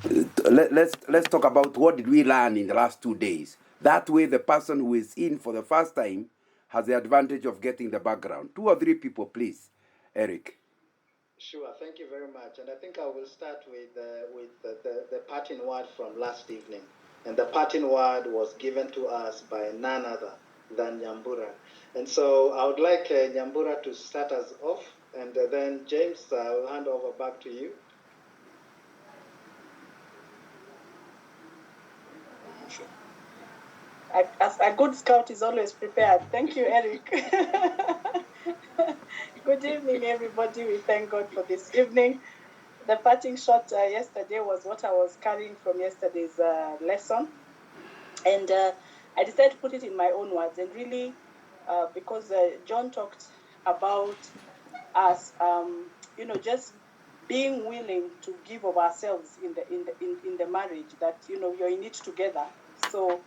let's talk about what did we learn in the last 2 days. That way, the person who is in for the first time has the advantage of getting the background. 2 or 3 people, please. Eric. Sure, thank you very much. And I think I will start with the parting word from last evening. And the parting word was given to us by none other than Nyambura. And so I would like Nyambura to start us off, and then James, I will hand over back to you. Sure. A good scout is always prepared. Thank you, Eric. Good evening, everybody. We thank God for this evening. The parting shot yesterday was what I was carrying from yesterday's lesson. And I decided to put it in my own words. And really, because John talked about us, just being willing to give of ourselves in the marriage, that, you're in it together. So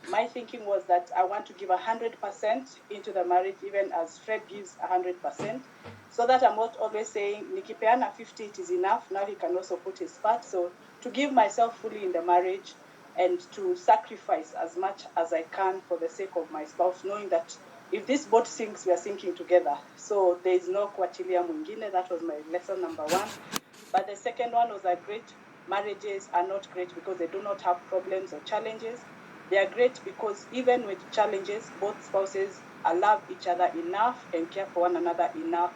my thinking was that I want to give 100% into the marriage, even as Fred gives 100%, so that I'm not always saying, Nikipeana 50, it is enough. Now he can also put his part. So to give myself fully in the marriage and to sacrifice as much as I can for the sake of my spouse, knowing that if this boat sinks, we are sinking together. So there is no kuachilia mwingine. That was my lesson number one. But the second one was that great marriages are not great because they do not have problems or challenges. They are great because even with challenges, both spouses love each other enough and care for one another enough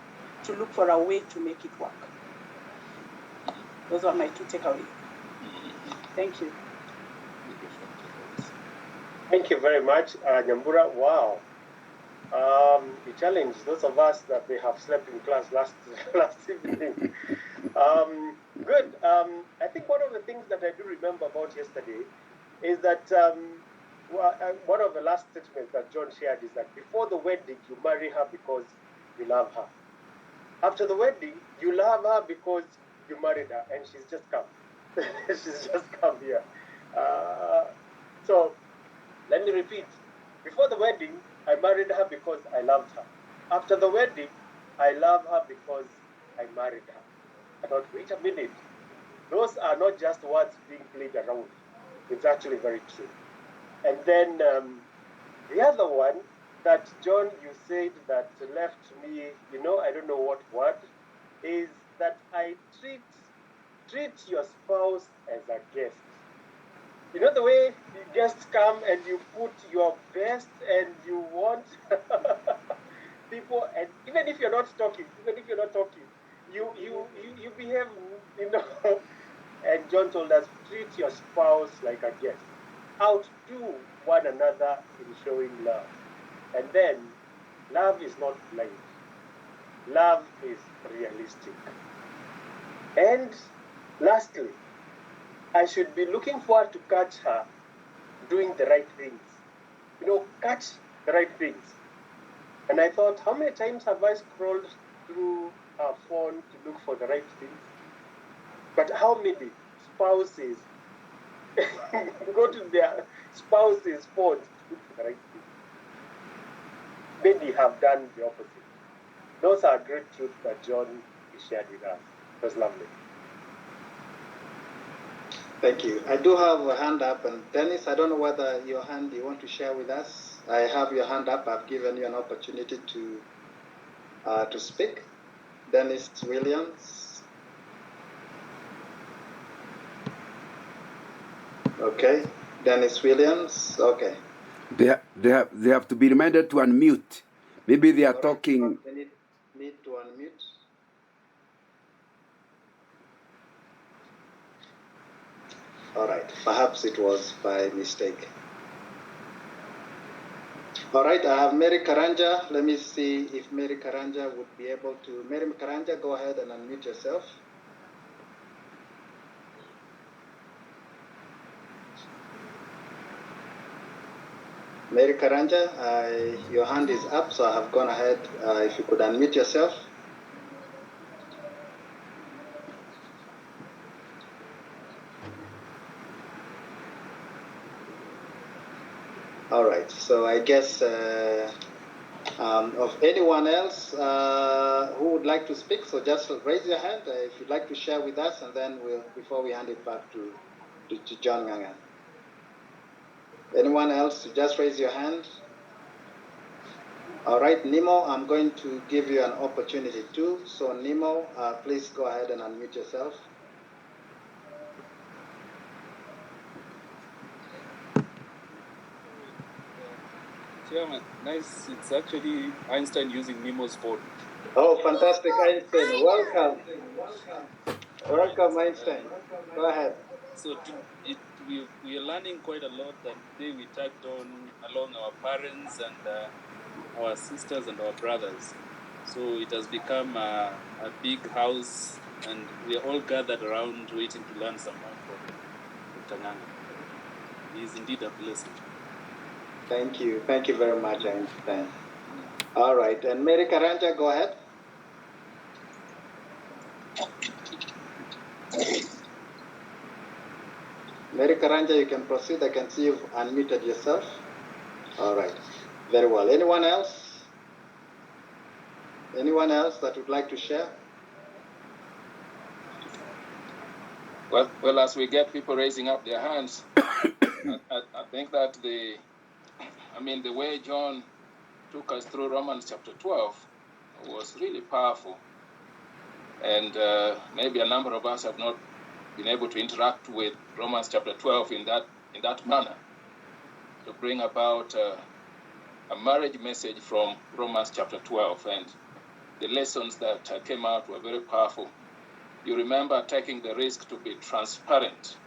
to look for a way to make it work. Those are my 2 takeaways. Thank you. Thank you very much, Nyambura. Wow. You challenged those of us that they have slept in class last evening. Good. I think one of the things that I do remember about yesterday is that one of the last statements that John shared is that before the wedding, you marry her because you love her. After the wedding, you love her because you married her, and she's just come. She's just come here. So let me repeat. Before the wedding, I married her because I loved her. After the wedding, I love her because I married her. I thought, wait a minute. Those are not just words being played around. It's actually very true. And then the other one that, John, you said that left me, I don't know what word, is that I treat your spouse as a guest. You know the way the guests come and you put your best and you want people, and even if you're not talking, you behave, And John told us, treat your spouse like a guest. Outdo one another in showing love. And then, love is not blind. Love is realistic. And lastly, I should be looking forward to catch her doing the right things. Catch the right things. And I thought, how many times have I scrolled through her phone to look for the right things? But how many spouses go to their spouse's phone to look for the right things? Many have done the opposite. Those are great truths that John shared with us. It was lovely. Thank you. I do have a hand up, and Dennis, I don't know whether you want to share with us. I have your hand up. I've given you an opportunity to speak. Dennis Williams. Okay. Dennis Williams. Okay. They have to be reminded to unmute. Maybe they are talking. They need to unmute. All right, perhaps it was by mistake. All right, I have Mary Karanja. Let me see if Mary Karanja would be able to. Mary Karanja, go ahead and unmute yourself. Mary Karanja, your hand is up, so I have gone ahead. If you could unmute yourself. All right, so I guess of anyone else who would like to speak, so just raise your hand if you'd like to share with us, and then before we hand it back to to John Nganga. Anyone else? Just raise your hand. All right, Nemo, I'm going to give you an opportunity too. So Nemo, please go ahead and unmute yourself. Chairman, nice. It's actually Einstein using Nemo's phone. Oh, fantastic, Einstein. Welcome. Welcome, Einstein. Go ahead. So we are learning quite a lot, and today we tagged on along our parents and our sisters and our brothers. So it has become a big house, and we are all gathered around waiting to learn some more from Dr. Nganga. He is indeed a blessing. Thank you. Thank you very much, Einstein. All right, and Mary Karanja, go ahead. Mary Karanja, you can proceed. I can see you've unmuted yourself. All right, very well. Anyone else? Anyone else that would like to share? Well, as we get people raising up their hands, I think that the way John took us through Romans chapter 12 was really powerful. And maybe a number of us have not been able to interact with Romans chapter 12 in that manner, to bring about a marriage message from Romans chapter 12. And the lessons that came out were very powerful. You remember taking the risk to be transparent.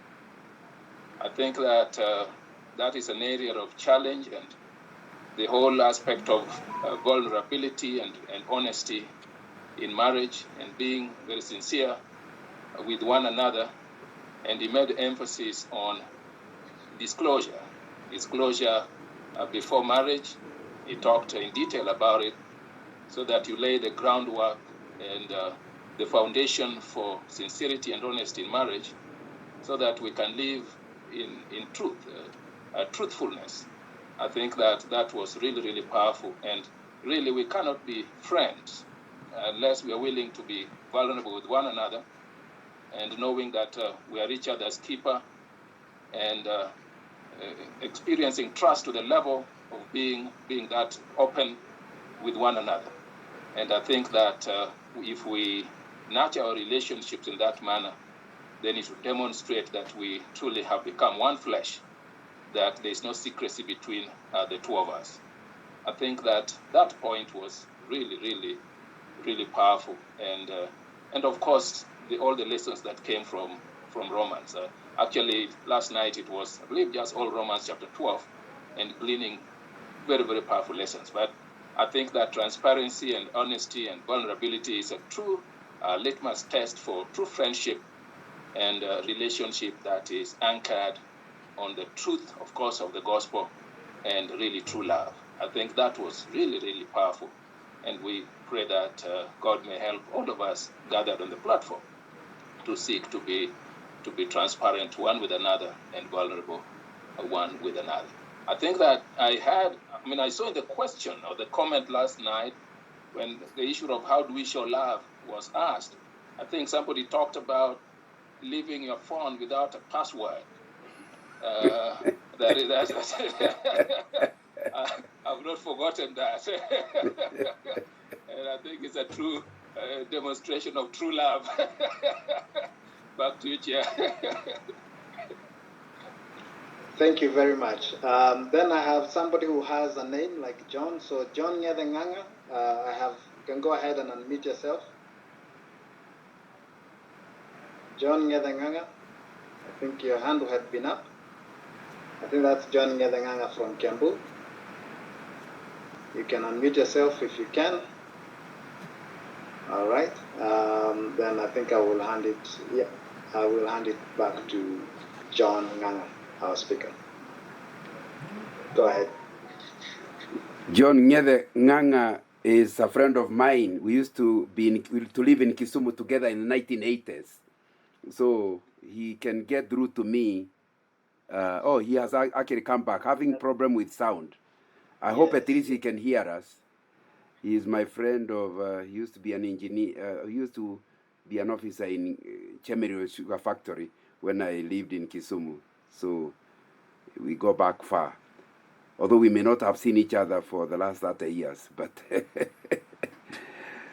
I think that that is an area of challenge, and the whole aspect of vulnerability and honesty in marriage, and being very sincere with one another. And he made emphasis on disclosure before marriage. He talked in detail about it, so that you lay the groundwork and the foundation for sincerity and honesty in marriage, so that we can live in truth, truthfulness. I think that was really, really powerful. And really, we cannot be friends unless we are willing to be vulnerable with one another, and knowing that we are each other's keeper, and experiencing trust to the level of being that open with one another. And I think that if we nurture our relationships in that manner, then it will demonstrate that we truly have become one flesh, that there is no secrecy between the two of us. I think that point was really, really, really powerful. And of course, all the lessons that came from Romans. Actually, last night it was, I believe, just all Romans chapter 12, and gleaning very, very powerful lessons. But I think that transparency and honesty and vulnerability is a true litmus test for true friendship and relationship that is anchored on the truth, of course, of the gospel, and really true love. I think that was really, really powerful. And we pray that God may help all of us gathered on the platform to seek to be transparent one with another and vulnerable one with another. I think that I saw in the question or the comment last night, when the issue of how do we show love was asked, I think somebody talked about leaving your phone without a password. I've not forgotten that. And I think it's a true demonstration of true love. Back to you, Chair. Thank you very much. Then I have somebody who has a name like John. So John Nganga, you can go ahead and unmute yourself. John Nganga, I think your hand had been up. I think that's John Nganga from Kiambu. You can unmute yourself if you can. All right. Then I think I will hand it back to John Nganga, our speaker. Go ahead. John Nganga is a friend of mine. We used to live in Kisumu together in the 1980s. So he can get through to me. He has actually come back, having problem with sound. I hope at least he can hear us. He is my friend he used to be an engineer, he used to be an officer in Chemerio Sugar Factory when I lived in Kisumu. So we go back far. Although we may not have seen each other for the last 30 years, but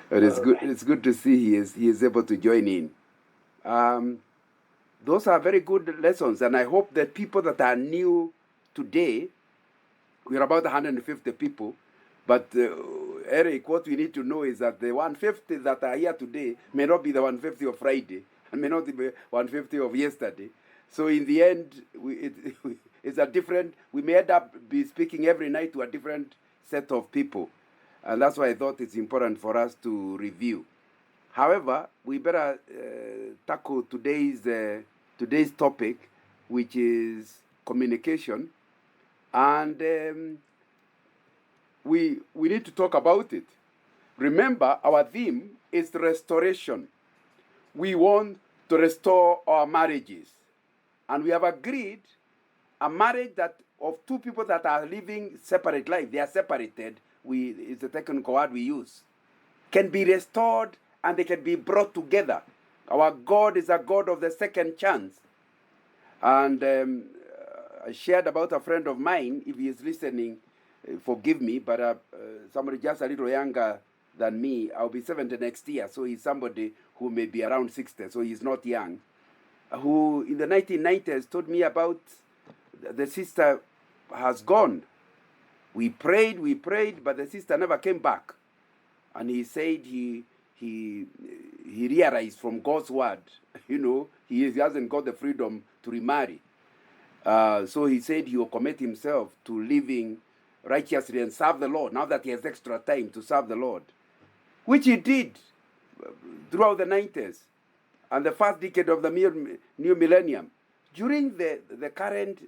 but it's good to see he is able to join in. Those are very good lessons, and I hope that people that are new today, we're about 150 people, but Eric, what we need to know is that the 150 that are here today may not be the 150 of Friday, and may not be 150 of yesterday. So in the end, it's a different, we may end up be speaking every night to a different set of people. And that's why I thought it's important for us to review. However, we better tackle today's topic, which is communication. And we need to talk about it. Remember, our theme is restoration. We want to restore our marriages. And we have agreed a marriage that of two people that are living separate life, they are separated, it's a technical word we use, can be restored and they can be brought together. Our God is a God of the second chance. And I shared about a friend of mine, if he is listening, forgive me, but somebody just a little younger than me. I'll be 70 next year, so he's somebody who may be around 60, so he's not young, who in the 1990s told me about the sister has gone. We prayed, but the sister never came back. And he said he realized from God's word, he hasn't got the freedom to remarry. So he said he will commit himself to living righteously and serve the Lord, now that he has extra time to serve the Lord, which he did throughout the 90s and the first decade of the new millennium. During the current,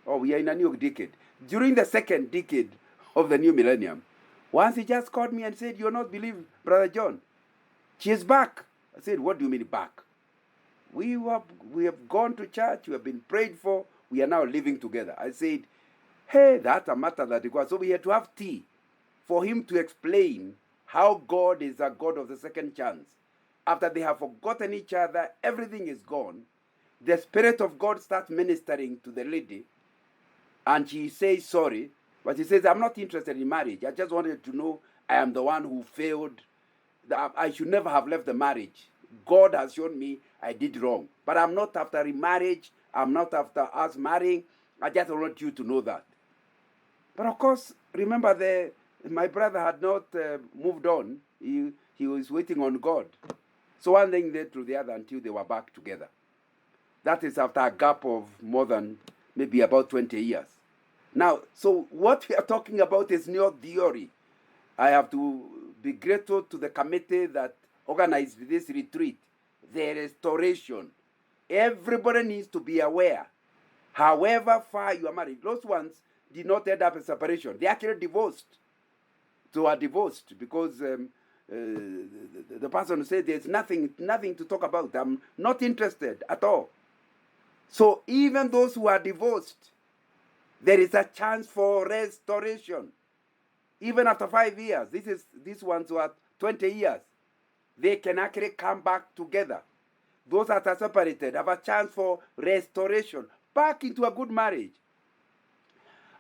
we are in a new decade. During the second decade of the new millennium, once he just called me and said, "You'll not believe, Brother John, she is back." I said, "What do you mean back?" We have gone to church, we have been prayed for, we are now living together. I said, "Hey, that's a matter that requires." So we had to have tea for him to explain how God is a God of the second chance. After they have forgotten each other, everything is gone. The Spirit of God starts ministering to the lady, and she says sorry, but she says, "I'm not interested in marriage. I just wanted to know I am the one who failed. I should never have left the marriage. God has shown me I did wrong. But I'm not after remarriage. I'm not after us marrying. I just want you to know that." But of course, remember, my brother had not moved on. He was waiting on God. So one thing led to the other until they were back together. That is after a gap of more than maybe about 20 years. Now, so what we are talking about is not theory. I have to be grateful to the committee that organized this retreat, the restoration. Everybody needs to be aware. However far you are married, those ones did not end up in separation. They actually divorced. So are divorced because the person said there's nothing to talk about. I'm not interested at all. So even those who are divorced, there is a chance for restoration. Even after 5 years, these ones who are 20 years, they can actually come back together. Those that are separated have a chance for restoration, back into a good marriage.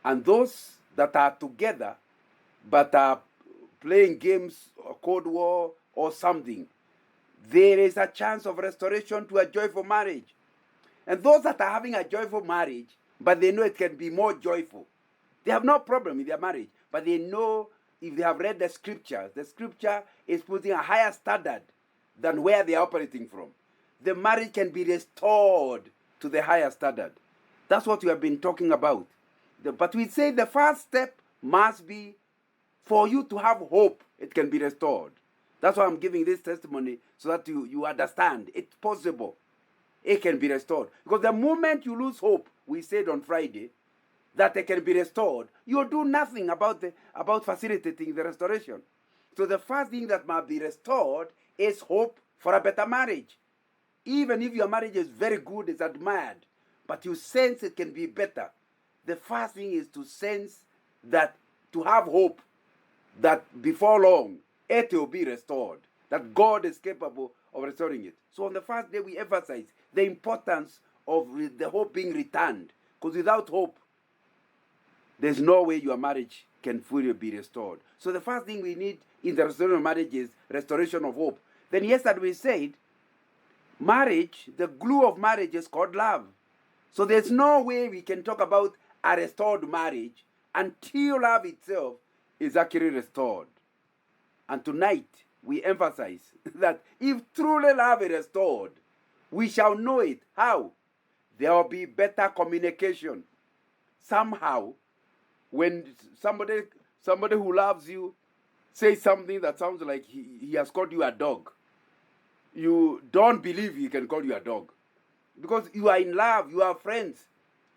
And those that are together, but are playing games, or Cold War, or something, there is a chance of restoration to a joyful marriage. And those that are having a joyful marriage, but they know it can be more joyful, they have no problem in their marriage, but they know if they have read the scripture is putting a higher standard than where they are operating from. The marriage can be restored to the higher standard. That's what we have been talking about. But we say the first step must be for you to have hope it can be restored. That's why I'm giving this testimony, so that you understand it's possible. It can be restored. Because the moment you lose hope, we said on Friday, that it can be restored, you'll do nothing about facilitating the restoration. So the first thing that must be restored is hope for a better marriage. Even if your marriage is very good, it's admired, but you sense it can be better, the first thing is to sense that, to have hope that before long it will be restored, that God is capable of restoring it. So on the first day we emphasize the importance of the hope being returned. Because without hope, there's no way your marriage can fully be restored. So the first thing we need in the restoration of marriage is restoration of hope. Then yesterday we said, marriage, the glue of marriage is called love. So there's no way we can talk about a restored marriage until love itself is actually restored. And tonight, we emphasize that if truly love is restored, we shall know it. How? There will be better communication. Somehow, when somebody who loves you says something that sounds like he has called you a dog, you don't believe he can call you a dog. Because you are in love, you are friends.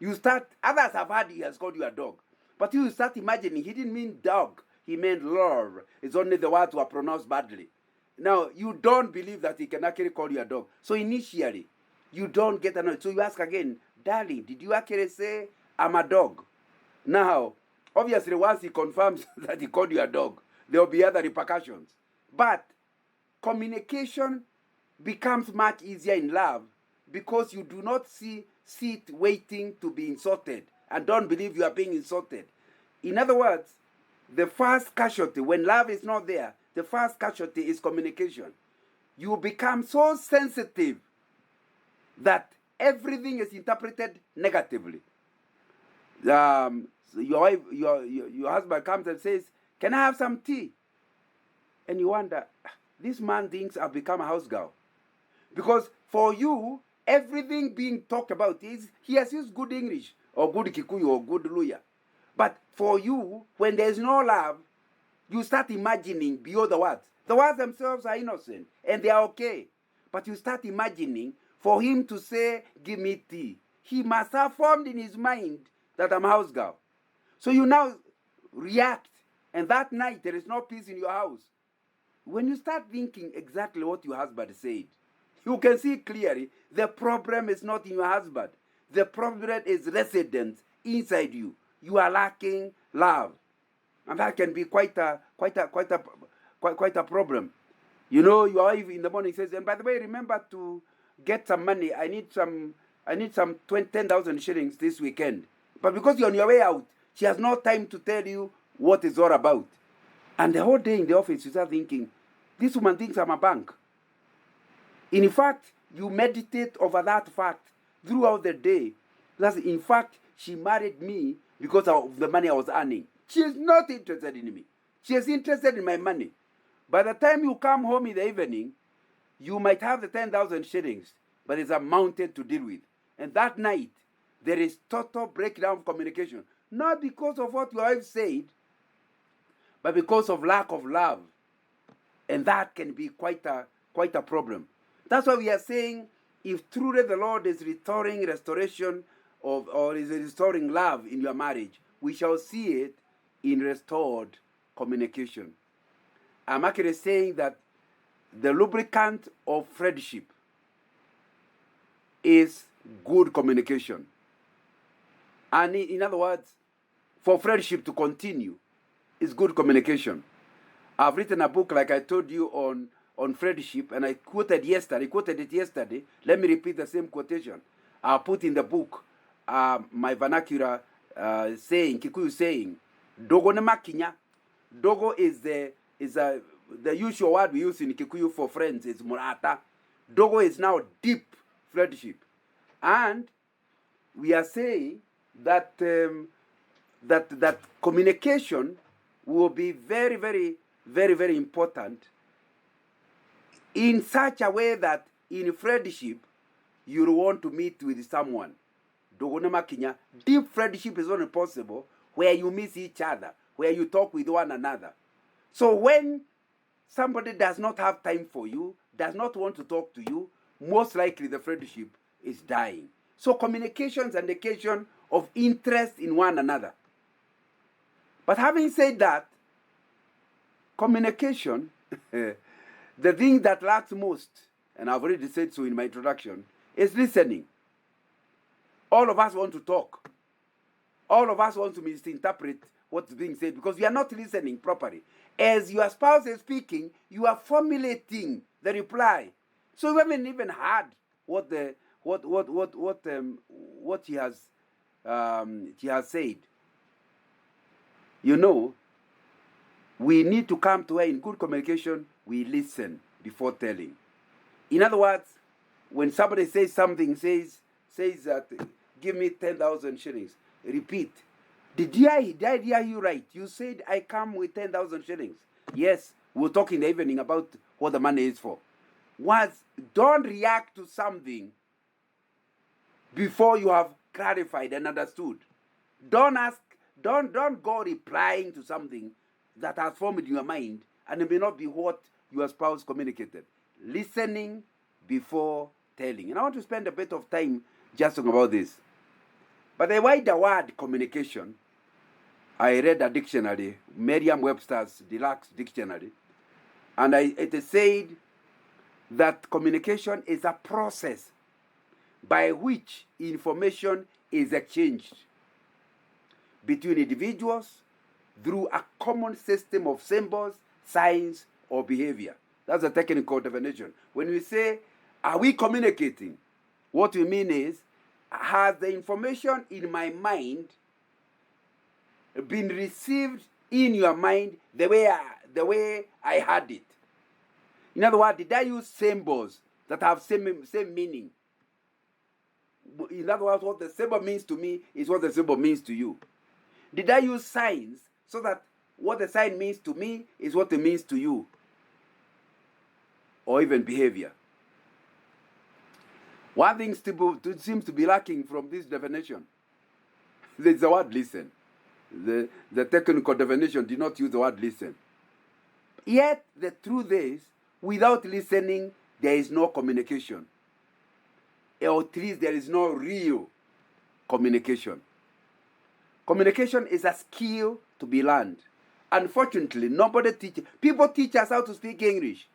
Others have heard he has called you a dog. But you start imagining, he didn't mean dog, he meant love. It's only the words were pronounced badly. Now, you don't believe that he can actually call you a dog. So initially, you don't get annoyed. So you ask again, darling, did you actually say, I'm a dog? Now, obviously, once he confirms that he called you a dog, there will be other repercussions. But communication becomes much easier in love because you do not sit waiting to be insulted and don't believe you are being insulted. In other words, the first casualty, when love is not there, the first casualty is communication. You become so sensitive that everything is interpreted negatively. Your husband comes and says, can I have some tea? And you wonder, this man thinks I've become a house girl. Because for you, everything being talked about is, he has used good English, or good Kikuyu, or good Luya. But for you, when there's no love, you start imagining beyond the words. The words themselves are innocent, and they are okay. But you start imagining, for him to say, give me tea, he must have formed in his mind that I'm a house girl. So you now react, and that night there is no peace in your house. When you start thinking exactly what your husband said, you can see clearly the problem is not in your husband. The problem is resident inside you. You are lacking love, and that can be quite a problem. You know, your wife in the morning says, and by the way, remember to get some money. I need some 10,000 shillings this weekend. But because you're on your way out, she has no time to tell you what it's all about. And the whole day in the office, you start thinking, this woman thinks I'm a bank. In fact, you meditate over that fact throughout the day. That in fact, she married me because of the money I was earning. She is not interested in me. She is interested in my money. By the time you come home in the evening, you might have the 10,000 shillings, but it's a mountain to deal with. And that night, there is total breakdown of communication. Not because of what your wife said, but because of lack of love. And that can be quite a problem. That's why we are saying, if truly the Lord is restoration or is restoring love in your marriage, we shall see it in restored communication. I'm actually saying that the lubricant of friendship is good communication. And in other words, for friendship to continue, is good communication. I've written a book, like I told you, on friendship, and I quoted it yesterday. Let me repeat the same quotation. I put in the book my vernacular saying, Kikuyu saying, Dogo ne makinya. Dogo is the usual word we use in Kikuyu for friends, is murata. Dogo is now deep friendship. And we are saying that that communication will be very, very, very, very important in such a way that in friendship you want to meet with someone. Deep friendship is only possible where you miss each other, where you talk with one another. So when somebody does not have time for you, does not want to talk to you, most likely the friendship is dying. So communication is an indication of interest in one another. But having said that, communication, the thing that lacks most, and I've already said so in my introduction, is listening. All of us want to talk. All of us want to misinterpret what's being said because we are not listening properly. As your spouse is speaking, you are formulating the reply. So you haven't even heard what what he has said. You know, we need to come to where in good communication we listen before telling. In other words, when somebody says something, says that give me 10,000 shillings, repeat. Did I hear you right? You said I come with 10,000 shillings. Yes, we'll talk in the evening about what the money is for. Don't react to something before you have clarified and understood. Don't go replying to something that has formed in your mind and it may not be what your spouse communicated. Listening before telling. And I want to spend a bit of time just talking about this. But the wider word communication, I read a dictionary, Merriam-Webster's Deluxe Dictionary, and it said that communication is a process by which information is exchanged between individuals through a common system of symbols, signs, or behavior. That's a technical definition. When we say, are we communicating? What we mean is, has the information in my mind been received in your mind the way I had it? In other words, did I use symbols that have same meaning? In other words, what the symbol means to me is what the symbol means to you. Did I use signs so that what the sign means to me is what it means to you? Or even behavior. One thing seems to be lacking from this definition. There's the word listen. The technical definition did not use the word listen. Yet, the truth is, without listening, there is no communication. Or at least there is no real communication. Communication is a skill to be learned. Unfortunately, people teach us how to speak English.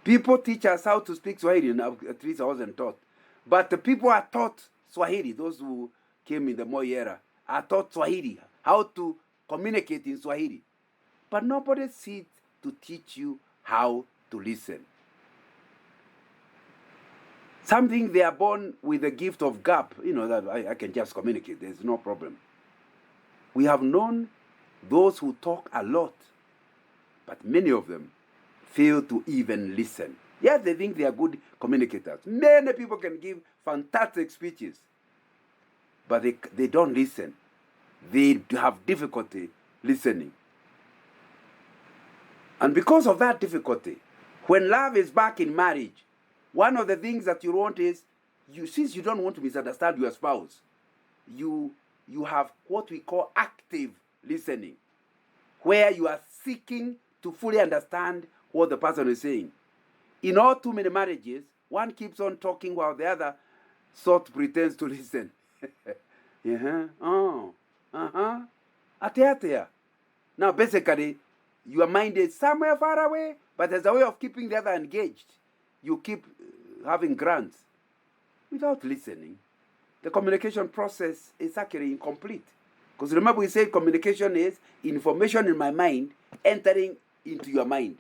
People teach us how to speak Swahili. Now, at least I wasn't taught. But the people are taught Swahili. Those who came in the Moi era are taught Swahili, how to communicate in Swahili. But nobody sits to teach you how to listen. Something they are born with the gift of gap, that I can just communicate. There's no problem. We have known those who talk a lot, but many of them fail to even listen. Yes, they think they are good communicators. Many people can give fantastic speeches, but they don't listen. They have difficulty listening. And because of that difficulty, when love is back in marriage, one of the things that you want is, since you don't want to misunderstand your spouse, you have what we call active listening, where you are seeking to fully understand what the person is saying. In all too many marriages, one keeps on talking while the other sort pretends to listen. Now, basically, your mind is somewhere far away, but as a way of keeping the other engaged, you keep having grants. Without listening, the communication process is actually incomplete. Because remember, we said communication is information in my mind entering into your mind.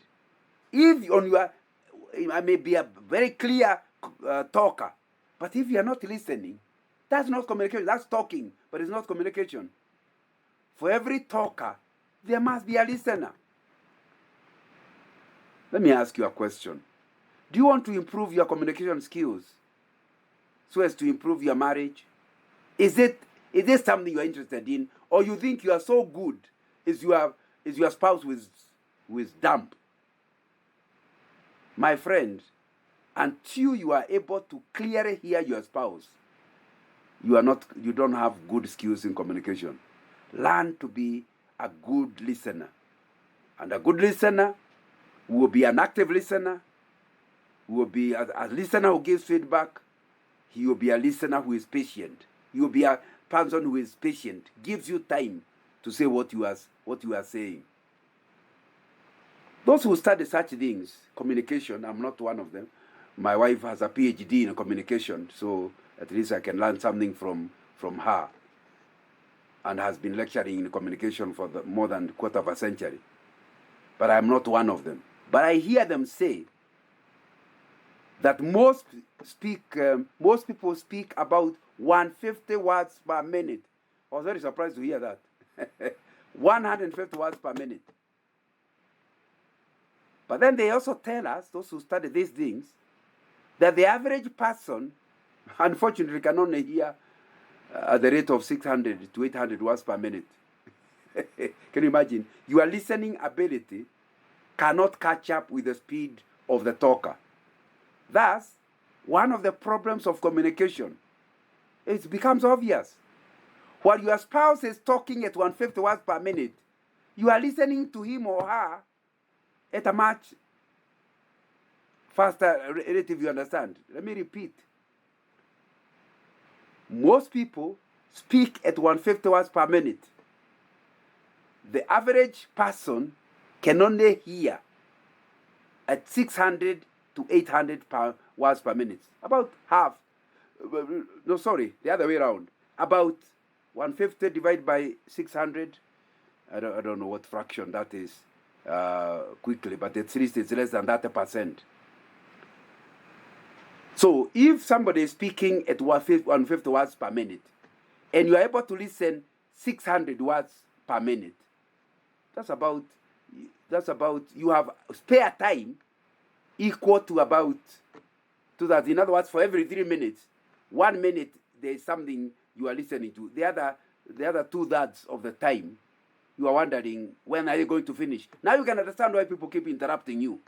I may be a very clear talker, but if you are not listening, that's not communication. That's talking, but it's not communication. For every talker, there must be a listener. Let me ask you a question. Do you want to improve your communication skills so as to improve your marriage? Is it something you are interested in, or you think you are so good is your spouse who is dumb? My friend, until you are able to clearly hear your spouse, you don't have good skills in communication. Learn to be a good listener. And a good listener will be an active listener, will be a listener who gives feedback. He will be a listener who is patient. He will be a person who is patient, gives you time to say what you are saying. Those who study such things, communication, I'm not one of them. My wife has a PhD in communication, so at least I can learn something from her, and has been lecturing in communication for more than a quarter of a century. But I'm not one of them. But I hear them say that most people speak about 150 words per minute. I was very surprised to hear that. 150 words per minute. But then they also tell us, those who study these things, that the average person, unfortunately, can only hear at the rate of 600 to 800 words per minute. Can you imagine? Your listening ability cannot catch up with the speed of the talker. Thus, one of the problems of communication, it becomes obvious. While your spouse is talking at 150 words per minute, you are listening to him or her at a much faster rate, if you understand. Let me repeat. Most people speak at 150 words per minute. The average person can only hear at 600 to 800 words per minute. About half. No, sorry, the other way around. About 150 divided by 600. I don't know what fraction that is quickly, but at least it's less than 30%. So if somebody is speaking at 150 words per minute, and you are able to listen 600 words per minute, that's about you have spare time equal to about to that. In other words, for every 3 minutes, 1 minute there is something you are listening to. The other 2/3 of the time, you are wondering, when are you going to finish? Now you can understand why people keep interrupting you.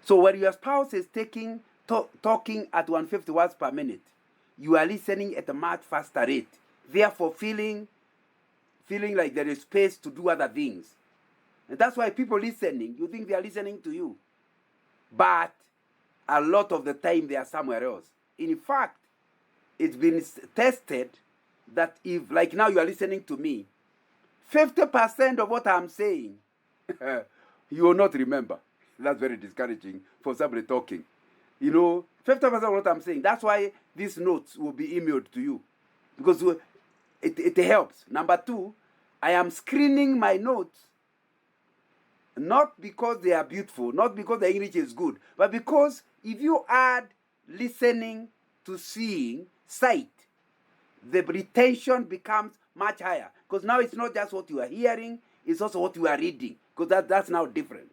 So when your spouse is talking at 150 words per minute, you are listening at a much faster rate. Therefore, feeling like there is space to do other things. And that's why people listening, you think they are listening to you. But a lot of the time they are somewhere else. In fact, it's been tested that if, like now you are listening to me, 50% of what I'm saying, you will not remember. That's very discouraging for somebody talking. 50% of what I'm saying. That's why these notes will be emailed to you. Because it helps. Number 2, I am screening my notes. Not because they are beautiful, not because the English is good, but because if you add listening to seeing, sight, the retention becomes much higher. Because now it's not just what you are hearing, it's also what you are reading. Because that's now different.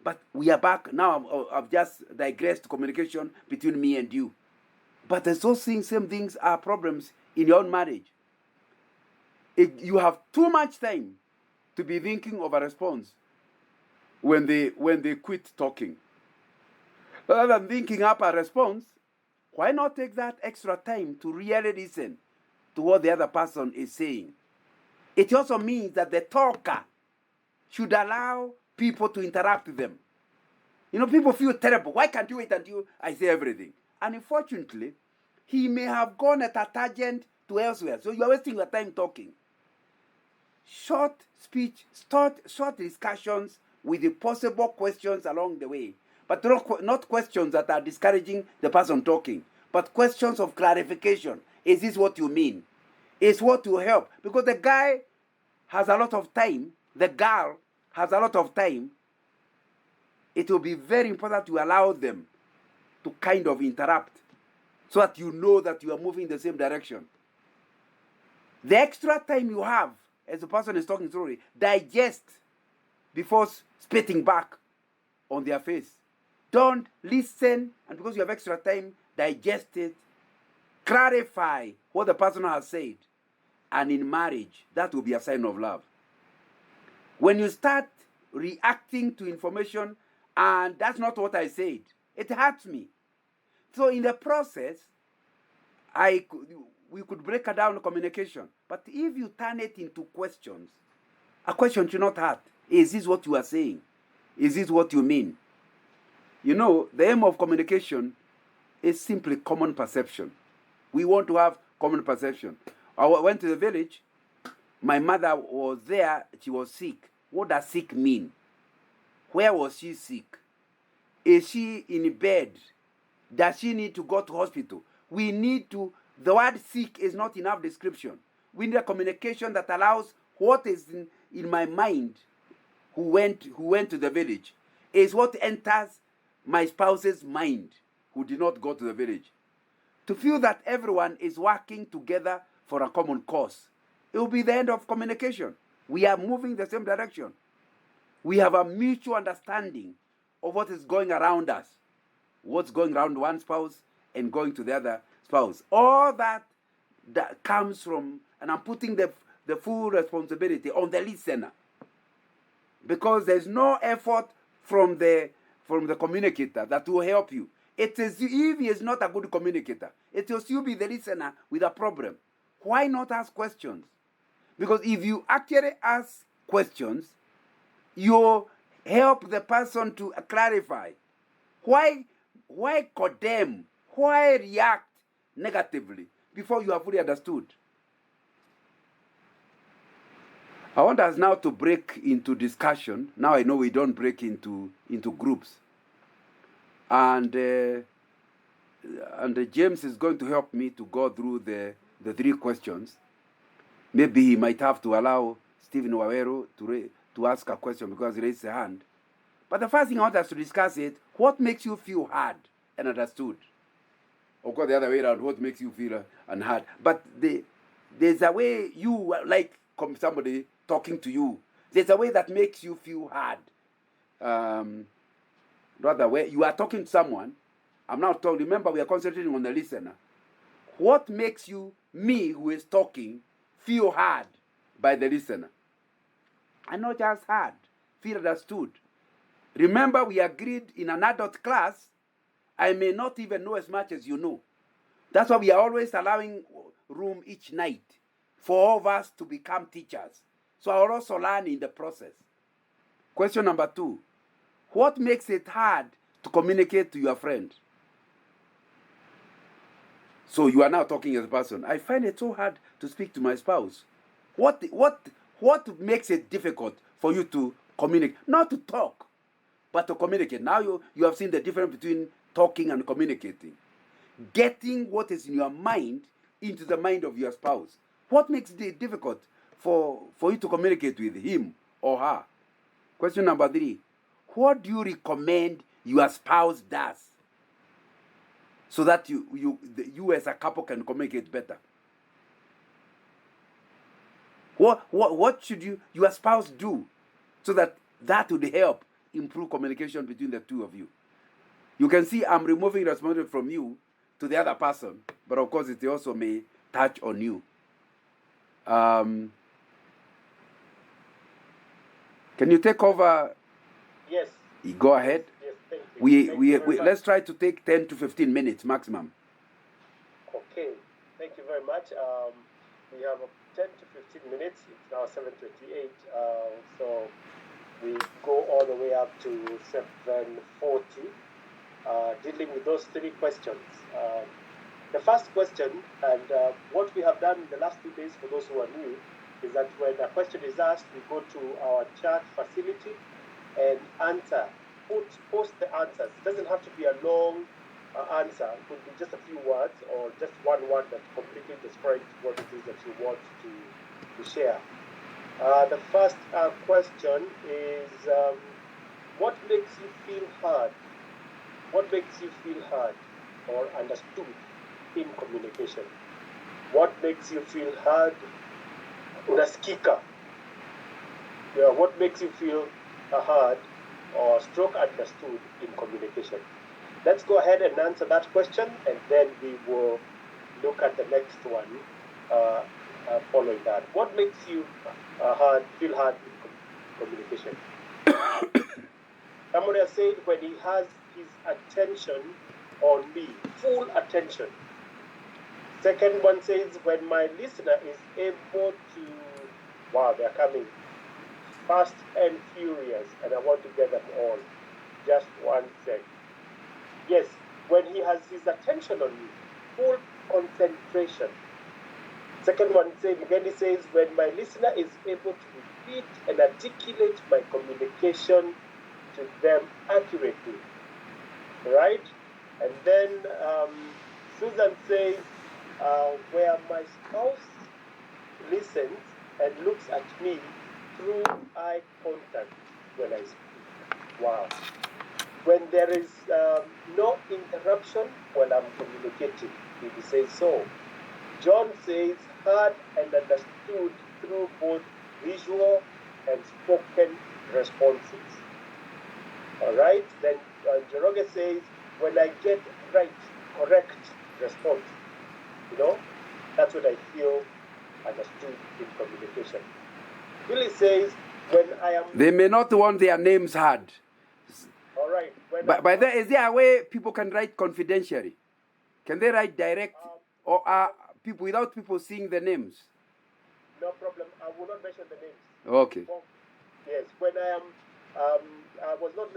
But we are back now. I've just digressed to communication between me and you. But those same things are problems in your own marriage. You have too much time to be thinking of a response when they quit talking. Rather than thinking up a response, why not take that extra time to really listen to what the other person is saying? It also means that the talker should allow people to interrupt them. People feel terrible. Why can't you wait until I say everything? And unfortunately, he may have gone at a tangent to elsewhere. So you are wasting your time talking. Short speech, short discussions with the possible questions along the way. But not questions that are discouraging the person talking, but questions of clarification. Is this what you mean? Is what will help? Because the guy has a lot of time, the girl has a lot of time. It will be very important to allow them to kind of interrupt so that you know that you are moving in the same direction. The extra time you have as the person is talking through it, digest before spitting back on their face. Don't listen, and because you have extra time, digest it, clarify what the person has said. And in marriage, that will be a sign of love. When you start reacting to information, and that's not what I said, it hurts me. So in the process, we could break down communication. But if you turn it into questions, a question should not hurt. Is this what you are saying? Is this what you mean? The aim of communication is simply common perception. We want to have common perception. I went to the village. My mother was there. She was sick. What does sick mean? Where was she sick? Is she in bed? Does she need to go to hospital? The word sick is not enough description. We need a communication that allows what is in my mind who went to the village is what enters my spouse's mind who did not go to the village. To feel that everyone is working together for a common cause. It will be the end of communication. We are moving the same direction. We have a mutual understanding of what is going around us. What's going around one spouse and going to the other spouse. All that comes from, and I'm putting the full responsibility on the listener. Because there's no effort from the communicator that will help you. It is if he is not a good communicator, it will still be the listener with a problem. Why not ask questions? Because if you actually ask questions, you help the person to clarify. Why condemn? Why react negatively before you have fully understood? I want us now to break into discussion. Now I know we don't break into groups. And James is going to help me to go through the 3 questions. Maybe he might have to allow Stephen Waweru to ask a question because he raised a hand. But the first thing I want us to discuss is what makes you feel heard and understood. Of course, the other way around, what makes you feel unheard. But there's a way you like somebody talking to you. There's a way that makes you feel heard. Rather, where you are talking to someone, I'm now talking, remember we are concentrating on the listener. What makes you, me who is talking, feel heard by the listener? And not just heard, feel understood. Remember we agreed in an adult class, I may not even know as much as you know. That's why we are always allowing room each night for all of us to become teachers. So I will also learn in the process. Question number 2. What makes it hard to communicate to your friend? So you are now talking as a person. I find it so hard to speak to my spouse. What makes it difficult for you to communicate? Not to talk, but to communicate. Now you have seen the difference between talking and communicating. Getting what is in your mind into the mind of your spouse. What makes it difficult for you to communicate with him or her? Question number 3. What do you recommend your spouse does so that you as a couple can communicate better? What should your spouse do so that would help improve communication between the two of you? You can see I'm removing responsibility from you to the other person, but of course it also may touch on you. Can you take over? Yes. Go ahead. Yes, thank you. We let's try to take 10 to 15 minutes maximum. Okay, thank you very much. We have 10 to 15 minutes. It's now 7:28. So we go all the way up to 7:40, dealing with those 3 questions. The first question, and what we have done in the last 2 days for those who are new, is that when a question is asked, we go to our chat facility and answer. Post the answers. It doesn't have to be a long answer. It could be just a few words or just one word that completely describes what it is that you want to share. The first question is, what makes you feel heard? What makes you feel heard or understood in communication? What makes you feel heard? Unasikika. Yeah, what makes you feel heard or stroke understood in communication? Let's go ahead and answer that question, and then we will look at the next one following that. What makes you feel heard in communication? Somebody has said when he has his attention on me, full attention. Second one says when my listener is able to, wow, they're coming fast and furious, and I want to get them all. Just one sec. Yes, when he has his attention on me, full concentration. Second one says, Mugendi says, when my listener is able to repeat and articulate my communication to them accurately. Right? And then Susan says, where my spouse listens and looks at me through eye contact when I speak. Wow. When there is no interruption while I'm communicating, he says so. John says, heard and understood through both visual and spoken responses. All right? Then Njoroge says, when I get correct response, that's what I feel understood in communication. Billy says, when I am... They may not want their names heard. All right. But by that, is there a way people can write confidentially? Can they write direct, or are people without people seeing the names? No problem. I will not mention the names. Okay. Yes. When I am, I was not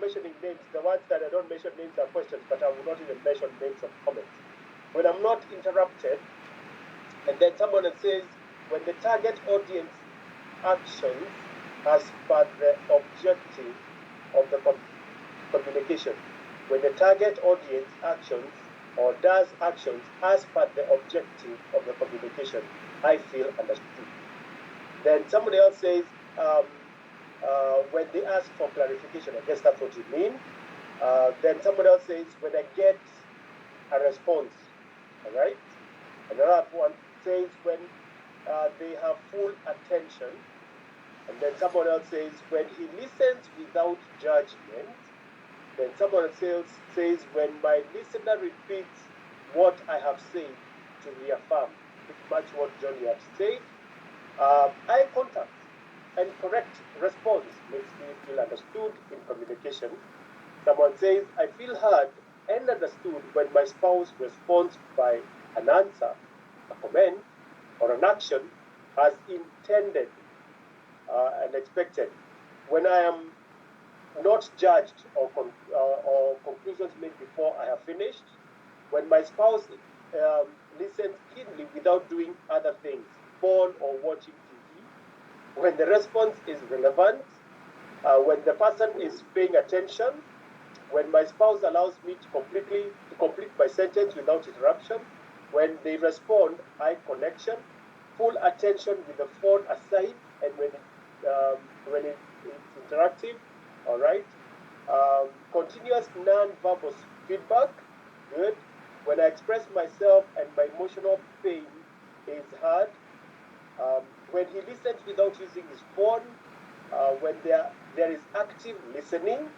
mentioning names. The ones that I don't mention names are questions, but I will not even mention names of comments. When I'm not interrupted, and then someone says, when the target audience actions as per the objective of the communication, when the target audience actions or does actions as per the objective of the communication, I feel understood. Then somebody else says, when they ask for clarification, I guess that's what you mean. Then somebody else says, when I get a response, all right? Another one says, when they have full attention. And then someone else says, when he listens without judgment. Then someone else says, when my listener repeats what I have said to reaffirm, pretty much what Johnny had said. Eye contact and correct response makes me feel understood in communication. Someone says, I feel heard and understood when my spouse responds by an answer, a comment, or an action as intended and expected. When I am not judged or conclusions made before I have finished. When my spouse listens keenly without doing other things, phone or watching TV. When the response is relevant. When the person is paying attention. When my spouse allows me to complete my sentence without interruption. When they respond, eye connection, full attention with the phone aside, and when it's interactive. All right. Continuous non-verbal feedback. Good. When I express myself and my emotional pain is heard. When he listens without using his phone. When there is active listening.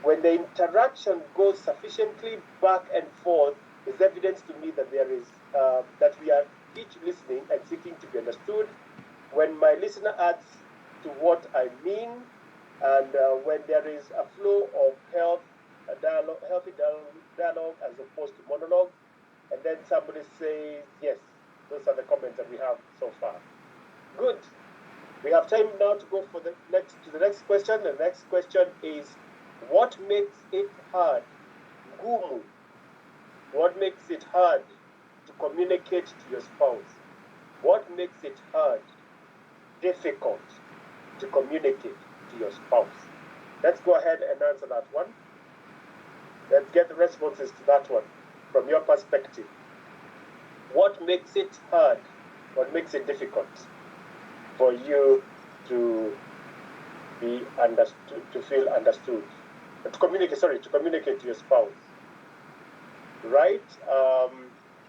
When the interaction goes sufficiently back and forth, is evidence to me that there is that we are each listening and seeking to be understood. When my listener adds to what I mean. And when there is a flow of healthy dialogue as opposed to monologue. And then somebody says, yes, those are the comments that we have so far. Good. We have time now to go to the next question. The next question is, what makes it hard, gumu? What makes it hard to communicate to your spouse? What makes it hard, difficult to communicate to your spouse? Let's go ahead and answer that one. Let's get the responses to that one from your perspective. What makes it hard? What makes it difficult for you to be understood, to feel understood, to communicate to your spouse? Right?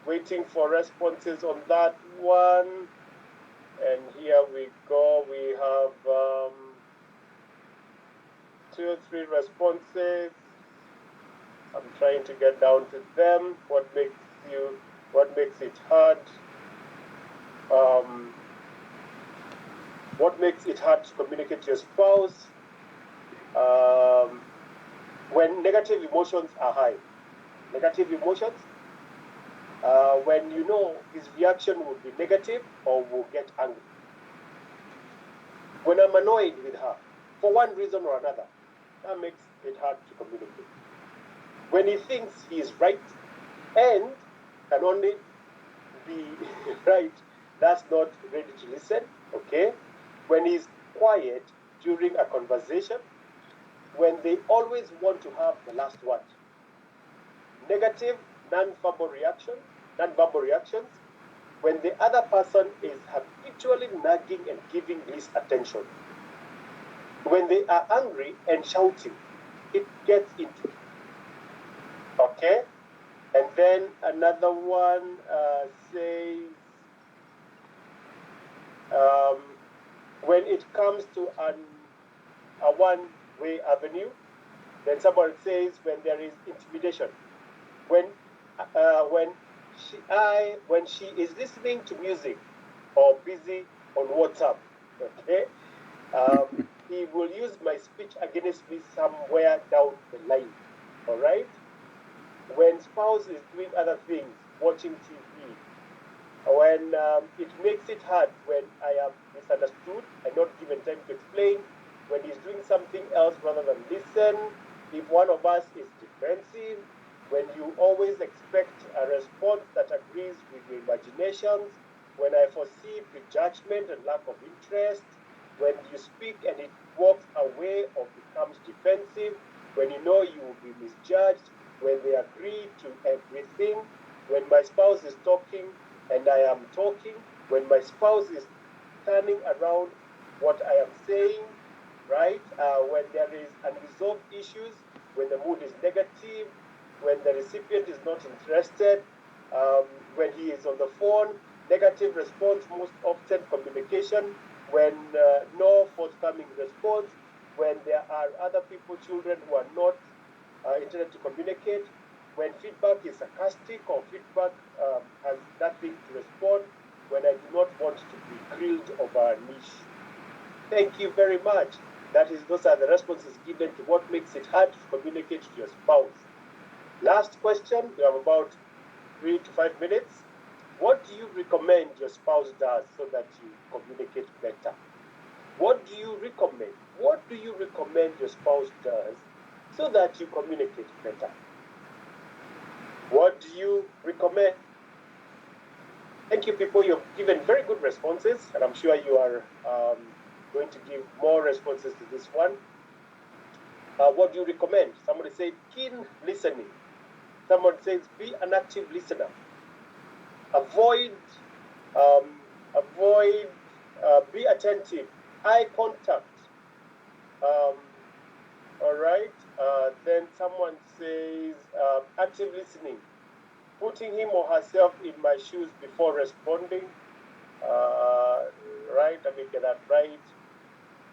Waiting for responses on that one. And here we go. We have 2 or 3 responses. I'm trying to get down to them. What makes it hard? What makes it hard to communicate to your spouse? When negative emotions are high. Negative emotions, when you know his reaction will be negative or will get angry. When I'm annoyed with her, for one reason or another, that makes it hard to communicate. When he thinks he is right and can only be right, that's not ready to listen, okay? When he's quiet during a conversation, when they always want to have the last word. Negative non-verbal reactions, when the other person is habitually nagging and giving least attention. When they are angry and shouting. it gets into it. Okay? And then another one says, when it comes to a one-way avenue, then someone says when there is intimidation. When she is listening to music or busy on WhatsApp, okay, he will use my speech against me somewhere down the line. All right. When spouse is doing other things, watching TV, when it makes it hard when I am misunderstood and not given time to explain, when he's doing something else rather than listen, if one of us is defensive, when you always expect a response that agrees with your imaginations, when I foresee prejudgment and lack of interest, when you speak and it walks away or becomes defensive, when you know you will be misjudged, when they agree to everything, when my spouse is talking and I am talking, when my spouse is turning around what I am saying, right? When there is unresolved issues, when the mood is negative, when the recipient is not interested, when he is on the phone, negative response, most often communication, when no forthcoming response, when there are other people, children who are not intended to communicate, when feedback is sarcastic or feedback has nothing to respond, when I do not want to be grilled over a niche. Thank you very much. Those are the responses given to what makes it hard to communicate to your spouse. Last question, we have about 3 to 5 minutes. What do you recommend your spouse does so that you communicate better? What do you recommend? What do you recommend your spouse does so that you communicate better? What do you recommend? Thank you, people. You've given very good responses, and I'm sure you are going to give more responses to this one. What do you recommend? Somebody said keen listening. Someone says be an active listener. Be attentive. Eye contact. All right. Then someone says active listening. Putting him or herself in my shoes before responding. Right. Let me get that right.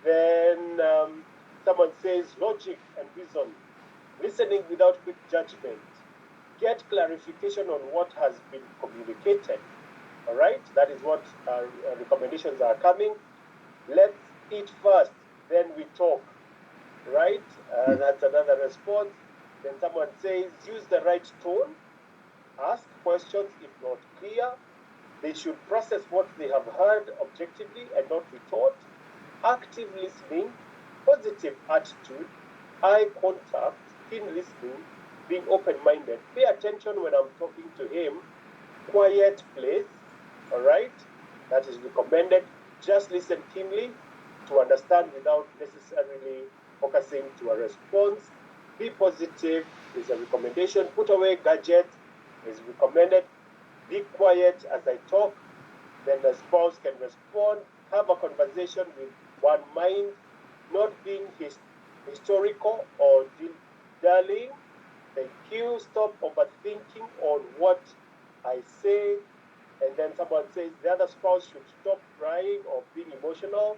Then someone says logic and reason. Listening without quick judgment. Get clarification on what has been communicated. All right, that is what our recommendations are coming. Let's eat first, then we talk. Right? That's another response. Then someone says use the right tone. Ask questions if not clear. They should process what they have heard objectively and not retort. Active listening, positive attitude, eye contact, keen listening, being open-minded. Pay attention when I'm talking to him. Quiet place, all right? That is recommended. Just listen keenly to understand without necessarily focusing to a response. Be positive is a recommendation. Put away gadgets is recommended. Be quiet as I talk. Then the spouse can respond. Have a conversation with one mind, not being historical or dilly-dallying. Thank you. Stop overthinking on what I say. And then someone says the other spouse should stop crying or being emotional,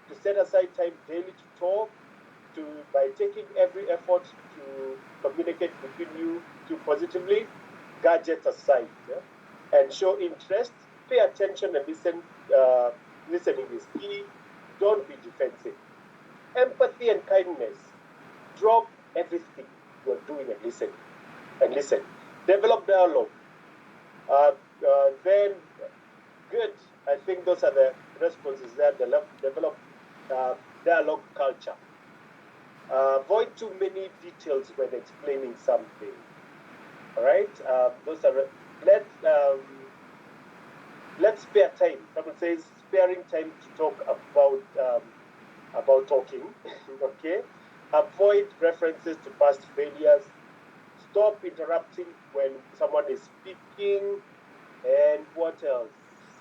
to set aside time daily to talk, by taking every effort to communicate between you two positively, gadgets aside, and show interest. Pay attention and listen. Listening is key. Don't be defensive. Empathy and kindness. Drop everything you're doing and listen. Develop dialogue. Then, good. I think those are the responses there. Develop dialogue culture. Avoid too many details when explaining something. All right. Those are. Let's spare time. Someone says sparing time to talk about talking. Okay. Avoid references to past failures. Stop interrupting when someone is speaking. And what else?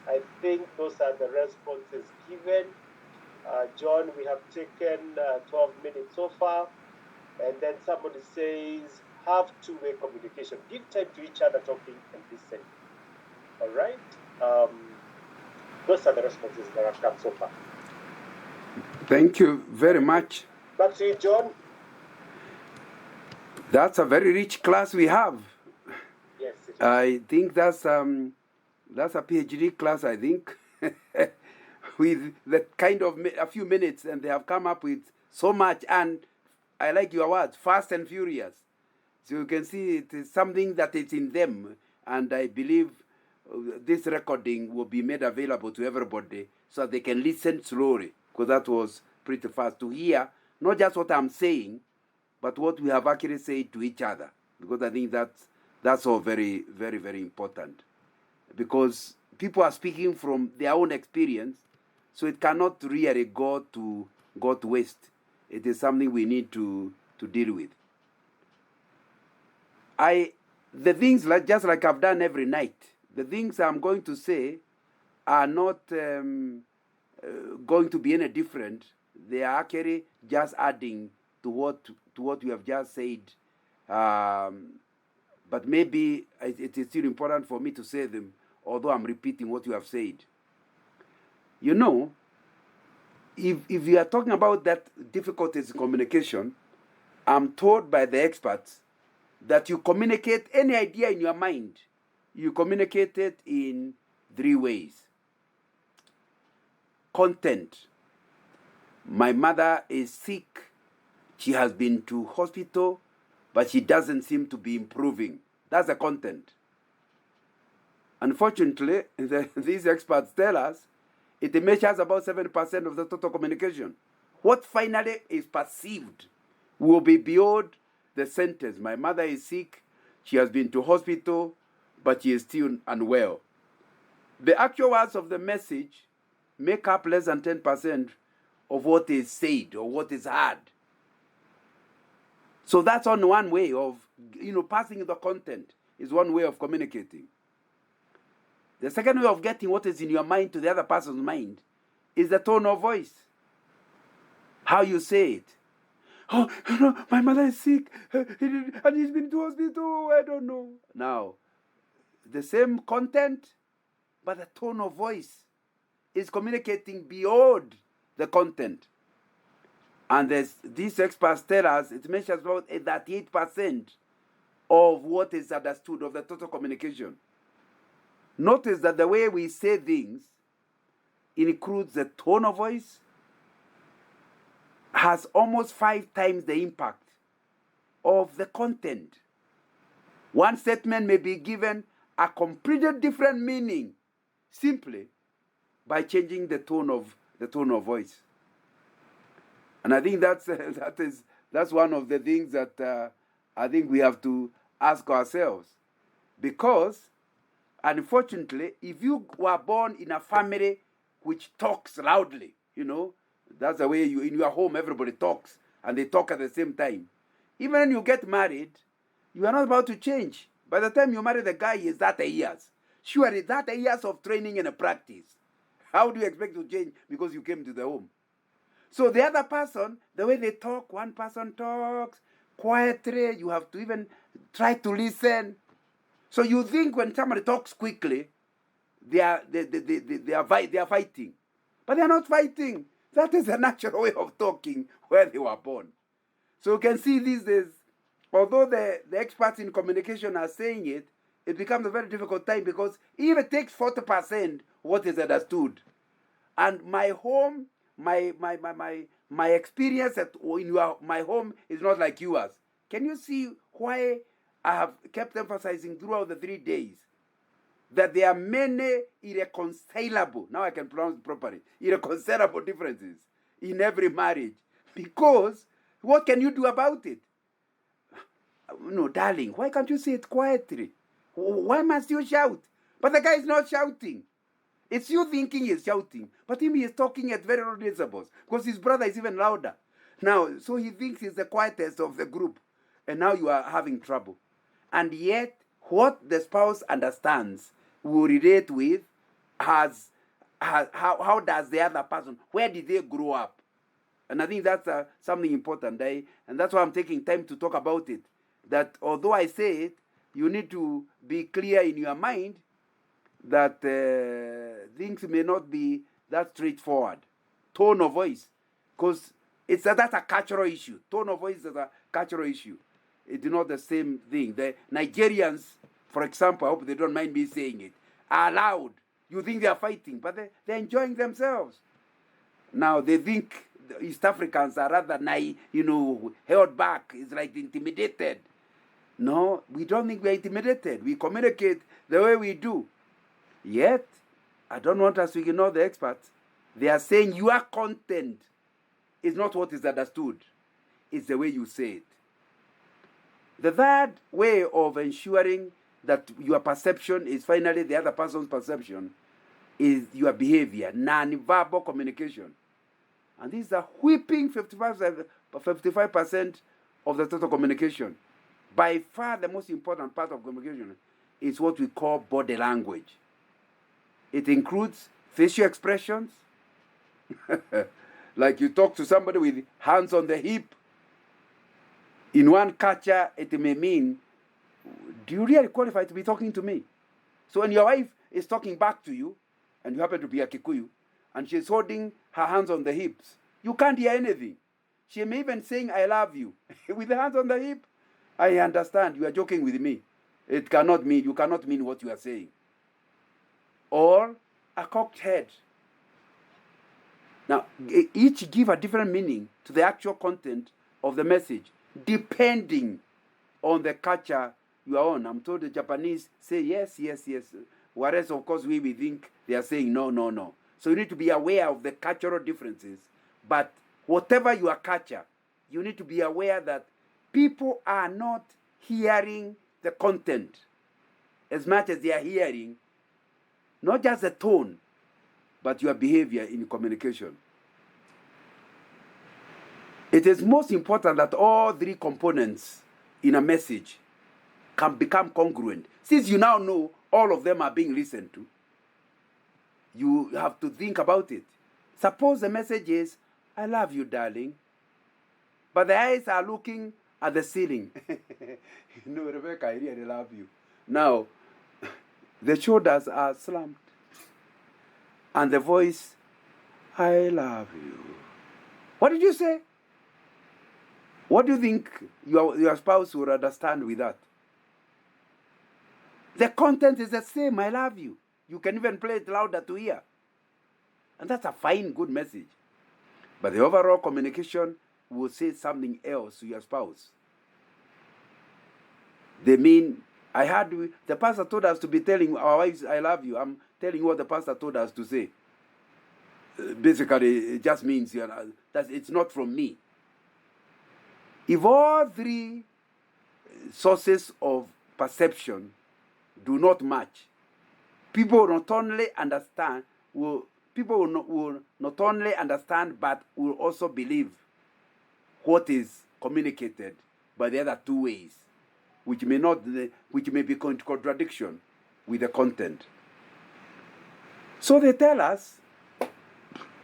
I think those are the responses given. John, we have taken 12 minutes so far. And then somebody says, have two-way communication. Give time to each other talking and listening. All right? Those are the responses that have come so far. Thank you very much. Back to you, John. That's a very rich class we have. Yes, it is. I think that's a PhD class, I think, with that kind of a few minutes, and they have come up with so much. And I like your words, fast and furious. So you can see it is something that is in them, and I believe this recording will be made available to everybody so they can listen slowly, because that was pretty fast to hear, not just what I'm saying, but what we have actually said to each other, because I think that's all very, very, very important. Because people are speaking from their own experience, so it cannot really go to waste. It is something we need to deal with. The things just like I've done every night, the things I'm going to say are not going to be any different. They are actually just adding to what you have just said. But maybe it is still important for me to say them, although I'm repeating what you have said. You know, if you are talking about that difficulties in communication, I'm told by the experts that you communicate any idea in your mind, you communicate it in 3 ways. Content. My mother is sick. She has been to hospital, but she doesn't seem to be improving. That's the content. Unfortunately, these experts tell us it measures about 7% of the total communication. What finally is perceived will be beyond the sentence. My mother is sick. She has been to hospital, but she is still unwell. The actual words of the message make up less than 10% of what is said or what is heard. So that's on one way of, passing the content is one way of communicating. The second way of getting what is in your mind to the other person's mind is the tone of voice. How you say it. Oh, no, my mother is sick, and he's been to hospital, I don't know. Now, the same content, but the tone of voice is communicating beyond the content. And these experts tell us it measures about 38% of what is understood of the total communication. Notice that the way we say things includes the tone of voice, has almost 5 times the impact of the content. One statement may be given a completely different meaning simply by changing the tone of voice. And I think that's one of the things that I think we have to ask ourselves, because unfortunately, if you were born in a family which talks loudly, that's the way in your home everybody talks and they talk at the same time. Even when you get married, you are not about to change. By the time you marry the guy, he is 30 years. Surely 30 years of training and practice. How do you expect to change because you came to the home? So the other person, the way they talk, one person talks quietly, you have to even try to listen. So you think when somebody talks quickly, they are fighting. But they are not fighting. That is the natural way of talking where they were born. So you can see these days, although the experts in communication are saying it, it becomes a very difficult time because it even takes 40% what is understood. And my home, my experience my home is not like yours. Can you see why I have kept emphasizing throughout the 3 days that there are many irreconcilable, now I can pronounce it properly, irreconcilable differences in every marriage? Because what can you do about it? No, darling, why can't you say it quietly? Why must you shout? But the guy is not shouting. It's you thinking he's shouting, but him, he is talking at very low decibels because his brother is even louder. Now, so he thinks he's the quietest of the group, and now you are having trouble. And yet, what the spouse understands will relate with how does the other person, where did they grow up? And I think that's something important. And that's why I'm taking time to talk about it. That although I say it, you need to be clear in your mind that things may not be that straightforward. Tone of voice, because that's a cultural issue. Tone of voice is a cultural issue. It's not the same thing. The Nigerians, for example, I hope they don't mind me saying it, are loud. You think they are fighting, but they're enjoying themselves. Now they think the East Africans are rather held back. It's like intimidated. No, we don't think we're intimidated. We communicate the way we do. Yet, I don't want us to ignore the experts. They are saying your content is not what is understood. It's the way you say it. The third way of ensuring that your perception is finally the other person's perception is your behavior, non-verbal communication. And this is a whopping 55% of the total communication. By far the most important part of communication is what we call body language. It includes facial expressions. Like you talk to somebody with hands on the hip. In one culture, it may mean, do you really qualify to be talking to me? So when your wife is talking back to you, and you happen to be a Kikuyu, and she's holding her hands on the hips, you can't hear anything. She may even saying, I love you, with the hands on the hip. I understand, you are joking with me. You cannot mean what you are saying. Or a cocked head. Now, each give a different meaning to the actual content of the message, depending on the culture you are on. I'm told the Japanese say yes, yes, yes. Whereas, of course, we think they are saying no, no, no. So you need to be aware of the cultural differences. But whatever your culture, you need to be aware that people are not hearing the content as much as they are hearing not just the tone, but your behavior in communication. It is most important that all three components in a message can become congruent. Since you now know all of them are being listened to, you have to think about it. Suppose the message is, I love you, darling, but the eyes are looking at the ceiling. Rebecca, I really love you. Now, the shoulders are slumped. And the voice, I love you. What did you say? What do you think your spouse will understand with that? The content is the same, I love you. You can even play it louder to hear. And that's a fine, good message. But the overall communication will say something else to your spouse. They mean, I heard the pastor told us to be telling our wives, I love you. I'm telling you what the pastor told us to say. Basically, it just means that it's not from me. If all three sources of perception do not match, people will not only understand, will not only understand, but will also believe what is communicated by the other two ways, which may be in contradiction with the content. So they tell us,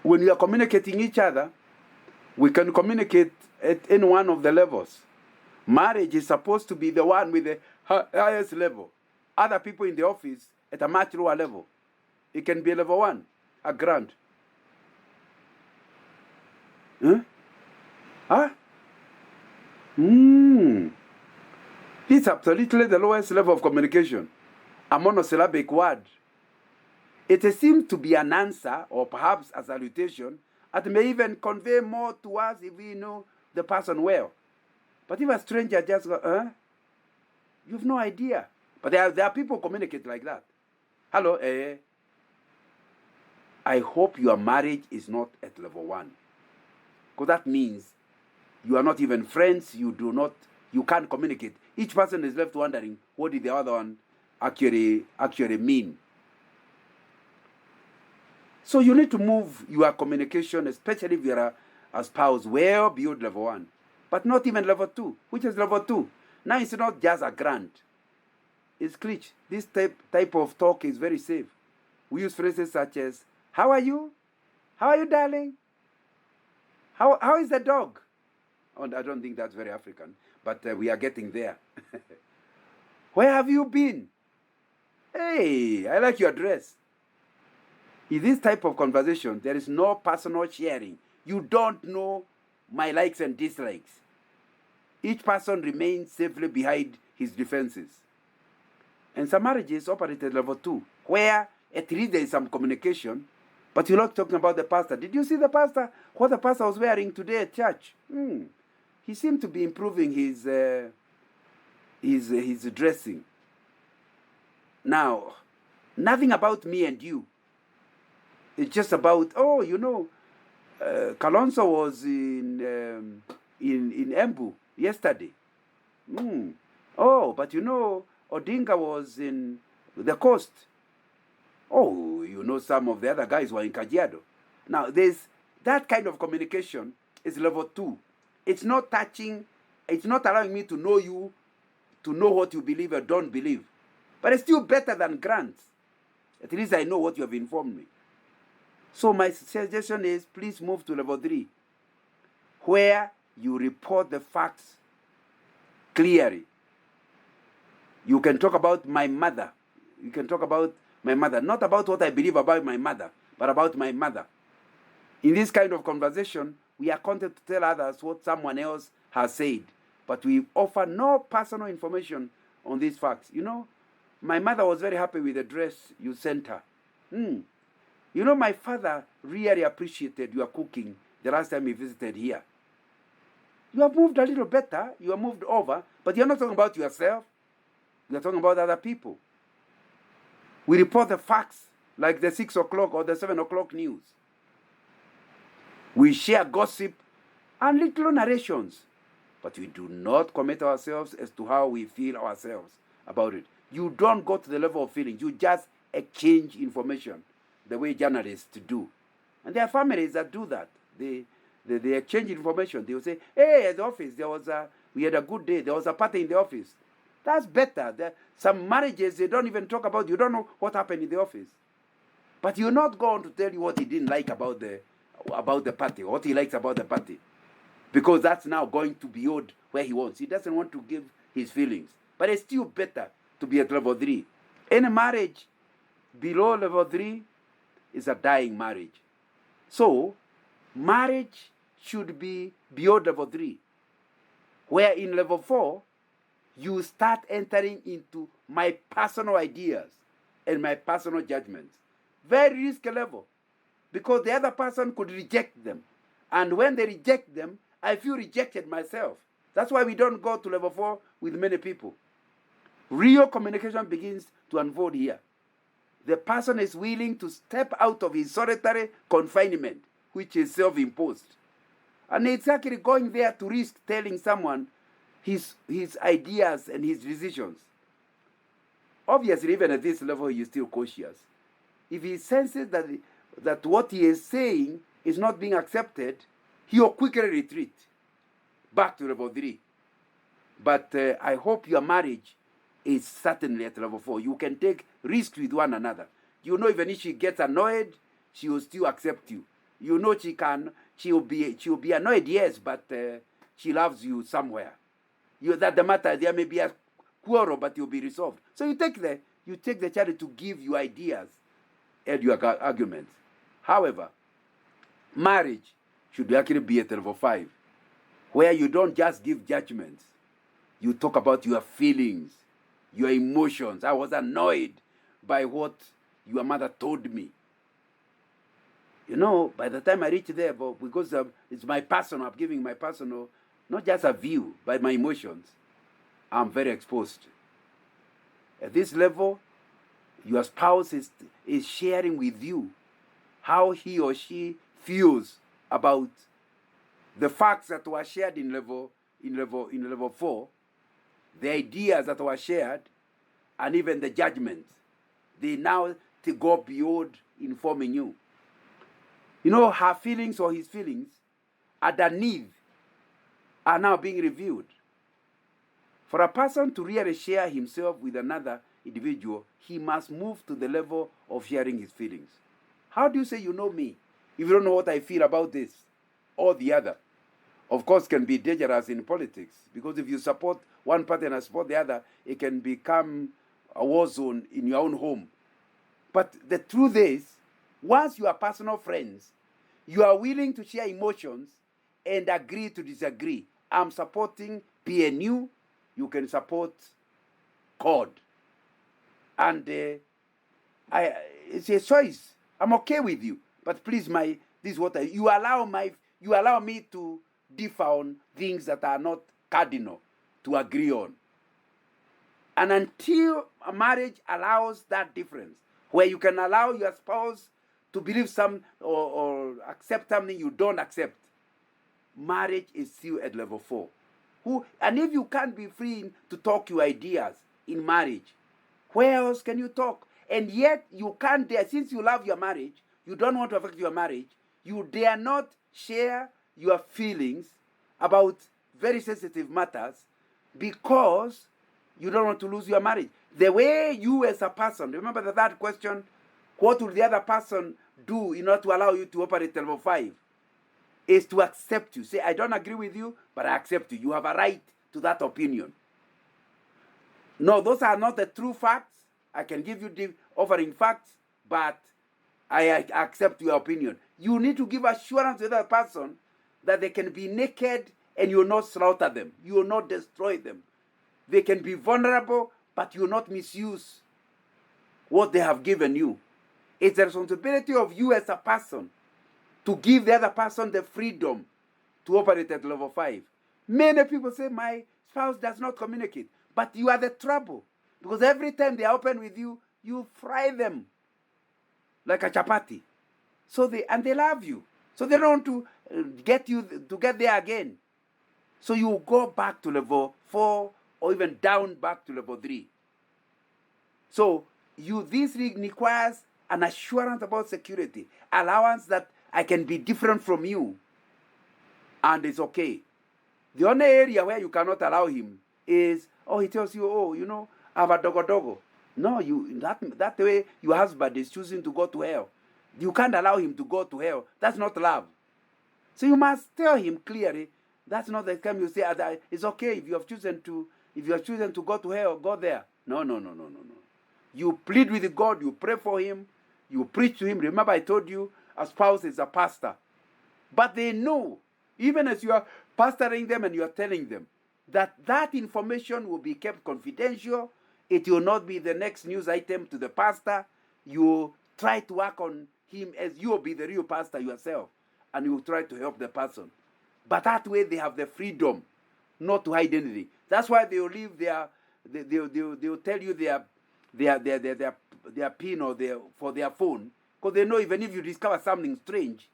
when we are communicating each other, we can communicate at any one of the levels. Marriage is supposed to be the one with the highest level. Other people in the office at a much lower level. It can be a level 1, a grant. It's absolutely the lowest level of communication. A monosyllabic word. It seems to be an answer, or perhaps a salutation, that may even convey more to us if we know the person well. But if a stranger just goes, you have no idea. But there are people who communicate like that. Hello, I hope your marriage is not at level 1. Because that means you are not even friends, you can't communicate. Each person is left wondering, what did the other one actually mean? So you need to move your communication, especially if you're a spouse, well beyond level 1. But not even level 2. Which is level 2? Now it's not just a grant. It's glitch. This type of talk is very safe. We use phrases such as, how are you? How are you, darling? How is the dog? Oh, I don't think that's very African, but we are getting there. Where have you been? Hey, I like your dress. In this type of conversation, there is no personal sharing. You don't know my likes and dislikes. Each person remains safely behind his defenses. And some marriages operate at level 2, where at least there is some communication, but you're not talking about the pastor. Did you see the pastor? What the pastor was wearing today at church? He seemed to be improving his dressing. Now, nothing about me and you. It's just about, Kalonzo was in Embu yesterday. Oh, but Odinga was in the coast. Oh, some of the other guys were in Kajiado. Now, there's that kind of communication is level 2. It's not allowing me to know you, to know what you believe or don't believe. But it's still better than grants. At least I know what you have informed me. So my suggestion is, please move to level 3, where you report the facts clearly. You can talk about my mother. You can talk about my mother, not about what I believe about my mother, but about my mother. In this kind of conversation, we are content to tell others what someone else has said, but we offer no personal information on these facts. My mother was very happy with the dress you sent her. My father really appreciated your cooking the last time he visited here. You have moved a little better. You have moved over, but you're not talking about yourself. You're talking about other people. We report the facts like the 6 o'clock or the 7 o'clock news. We share gossip and little narrations, but we do not commit ourselves as to how we feel ourselves about it. You don't go to the level of feelings. You just exchange information the way journalists do. And there are families that do that. They exchange information. They will say, hey, at the office, we had a good day. There was a party in the office. That's better. Some marriages, they don't even talk about, you don't know what happened in the office. But you're not going to tell you what he didn't like about the party, what he likes about the party. Because that's now going to beyond where he wants. He doesn't want to give his feelings. But it's still better to be at level 3. Any marriage below level 3 is a dying marriage. So, marriage should be beyond level 3. Where in level 4, you start entering into my personal ideas and my personal judgments. Very risky level. Because the other person could reject them. And when they reject them, I feel rejected myself. That's why we don't go to level 4 with many people. Real communication begins to unfold here. The person is willing to step out of his solitary confinement, which is self-imposed. And it's actually going there to risk telling someone his ideas and his decisions. Obviously, even at this level, he's still cautious. If he senses that what he is saying is not being accepted, he will quickly retreat back to level 3. But I hope your marriage is certainly at level 4. You can take risks with one another. Even if she gets annoyed, she will still accept you. She will be annoyed, yes, but she loves you somewhere. That the matter, there may be a quarrel, but you'll be resolved. So you take the chance to give you ideas and your arguments. However, marriage should actually be at level 5, where you don't just give judgments. You talk about your feelings, your emotions. I was annoyed by what your mother told me. By the time I reach there, but because it's my personal, I'm giving my personal, not just a view, but my emotions, I'm very exposed. At this level, your spouse is sharing with you how he or she feels about the facts that were shared in level 4, the ideas that were shared, and even the judgments. They now to go beyond informing you. Her feelings or his feelings underneath are now being revealed. For a person to really share himself with another individual, he must move to the level of sharing his feelings. How do you say you know me if you don't know what I feel about this? or the other. Of course, can be dangerous in politics, because if you support one party and support the other, it can become a war zone in your own home. But the truth is, once you are personal friends, you are willing to share emotions and agree to disagree. I'm supporting PNU, you can support CORD. And it's a choice. I'm okay with you. But please, this is what you allow me to differ on things that are not cardinal to agree on. And until a marriage allows that difference, where you can allow your spouse to believe some or accept something you don't accept, marriage is still at level 4. And if you can't be free to talk your ideas in marriage, where else can you talk? And yet you can't dare, since you love your marriage, you don't want to affect your marriage, you dare not share your feelings about very sensitive matters because you don't want to lose your marriage. The way you as a person, remember the third question, what will the other person do in order to allow you to operate level 5? Is to accept you. Say, I don't agree with you, but I accept you. You have a right to that opinion. No, those are not the true facts. I can give you the offering facts, but I accept your opinion. You need to give assurance to that person that they can be naked and you will not slaughter them. You will not destroy them. They can be vulnerable, but you will not misuse what they have given you. It's the responsibility of you as a person to give the other person the freedom to operate at level 5. Many people say, my spouse does not communicate. But you are the trouble. Because every time they are open with you, you fry them like a chapati. And they love you. So they don't want to get you to get there again. So you go back to level 4 or even down back to level 3. So this requires an assurance about security, allowance that I can be different from you, and it's okay. The only area where you cannot allow him is, he tells you, I have a dogo. No, that way your husband is choosing to go to hell. You can't allow him to go to hell. That's not love. So you must tell him clearly. That's not the time you say, it's okay if you have chosen to go to hell, go there. No. You plead with God, you pray for him, you preach to him. Remember, I told you, a spouse is a pastor. But they know, even as you are pastoring them and you are telling them, that information will be kept confidential. It will not be the next news item to the pastor. You try to work on him as you will be the real pastor yourself, and you will try to help the person. But that way they have the freedom not to hide anything. That's why they will leave they will tell you their PIN or for their phone, because they know even if you discover something strange,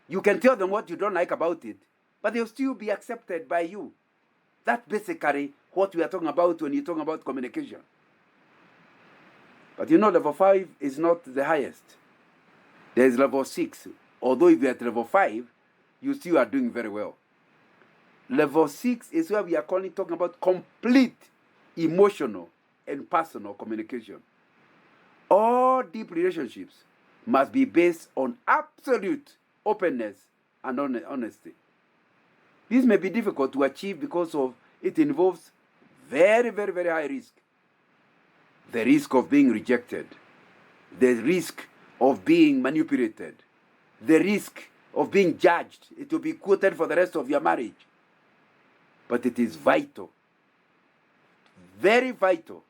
you can tell them what you don't like about it, but they'll still be accepted by you. That's basically what we are talking about when you're talking about communication. But level 5 is not the highest. There is level 6. Although if you're at level 5, you still are doing very well. Level 6 is where we are talking about complete emotional and personal communication. All deep relationships must be based on absolute openness and honesty. This may be difficult to achieve because it involves very, very, very high risk. The risk of being rejected, the risk of being manipulated, the risk of being judged. It will be quoted for the rest of your marriage. But it is vital, very vital,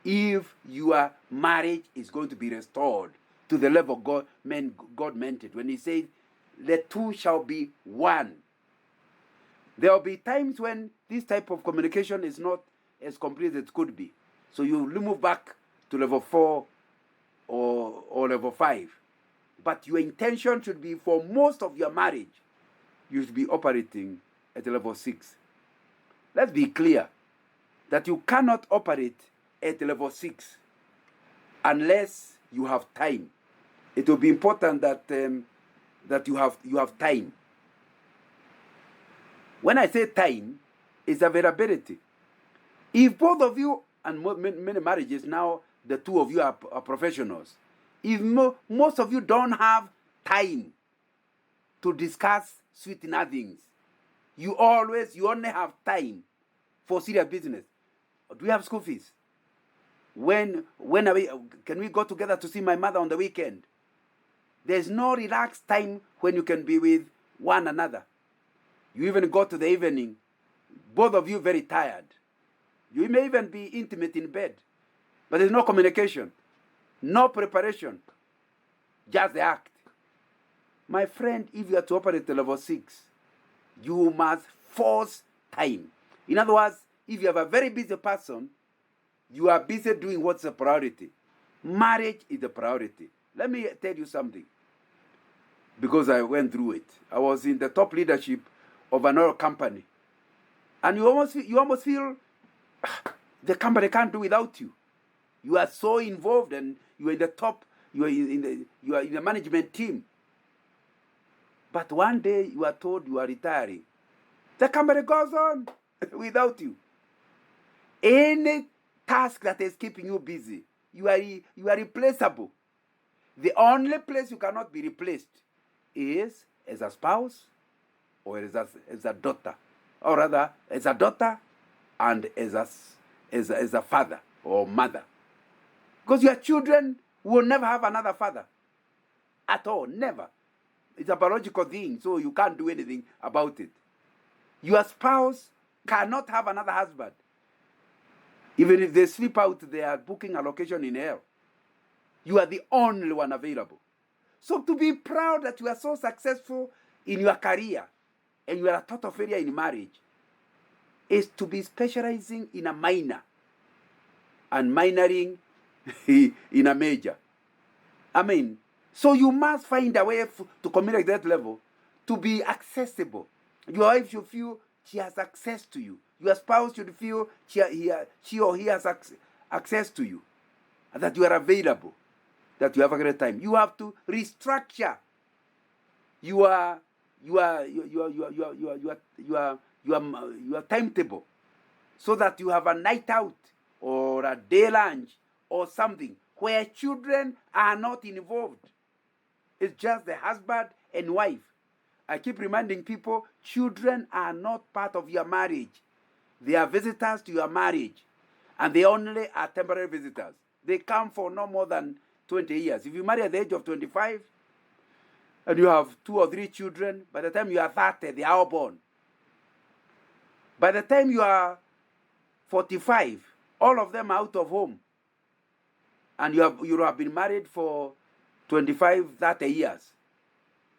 if your marriage is going to be restored to the level God meant it. When he said, the two shall be one. There will be times when this type of communication is not as complete as it could be. So you move back to level 4 or level 5. But your intention should be, for most of your marriage, you should be operating at level 6. Let's be clear that you cannot operate at level 6 unless you have time. It will be important that you have time. When I say time, it's availability. If both of you, and many marriages now, the two of you are professionals, if most of you don't have time to discuss sweet nothings. You only have time for serious business. Do we have school fees? When can we go together to see my mother on the weekend? There's no relaxed time when you can be with one another. You even go to the evening, both of you very tired. You may even be intimate in bed, but there's no communication, no preparation, just the act. My friend, if you are to operate at level 6, you must force time. In other words, if you have a very busy person, you are busy doing what's a priority. Marriage is the priority. Let me tell you something, because I went through it. I was in the top leadership of an oil company, and you almost feel the company can't do without you. You are so involved, and you are in the top. You are in the management team. But one day you are told you are retiring. The company goes on without you. Any task that is keeping you busy, you are replaceable. The only place you cannot be replaced is as a spouse or as a daughter, or rather as a daughter and as a father or mother. Because your children will never have another father at all, never. It's a biological thing, so you can't do anything about it. Your spouse cannot have another husband. Even if they sleep out, they are booking a location in hell. You are the only one available. So to be proud that you are so successful in your career and you are a total failure in marriage is to be specializing in a minor and minoring in a major. I mean, so you must find a way to communicate that level, to be accessible. Your wife should feel she has access to you. Your spouse should feel she or he has access to you, and that you are available, that you have a great time. You have to restructure your timetable so that you have a night out or a day lunch or something where children are not involved. It's just the husband and wife. I keep reminding people, children are not part of your marriage. They are visitors to your marriage. And they only are temporary visitors. They come for no more than 20 years. If you marry at the age of 25, and you have 2 or 3 children, by the time you are 30, they are all born. By the time you are 45, all of them are out of home. And you have been married for 25, 30 years.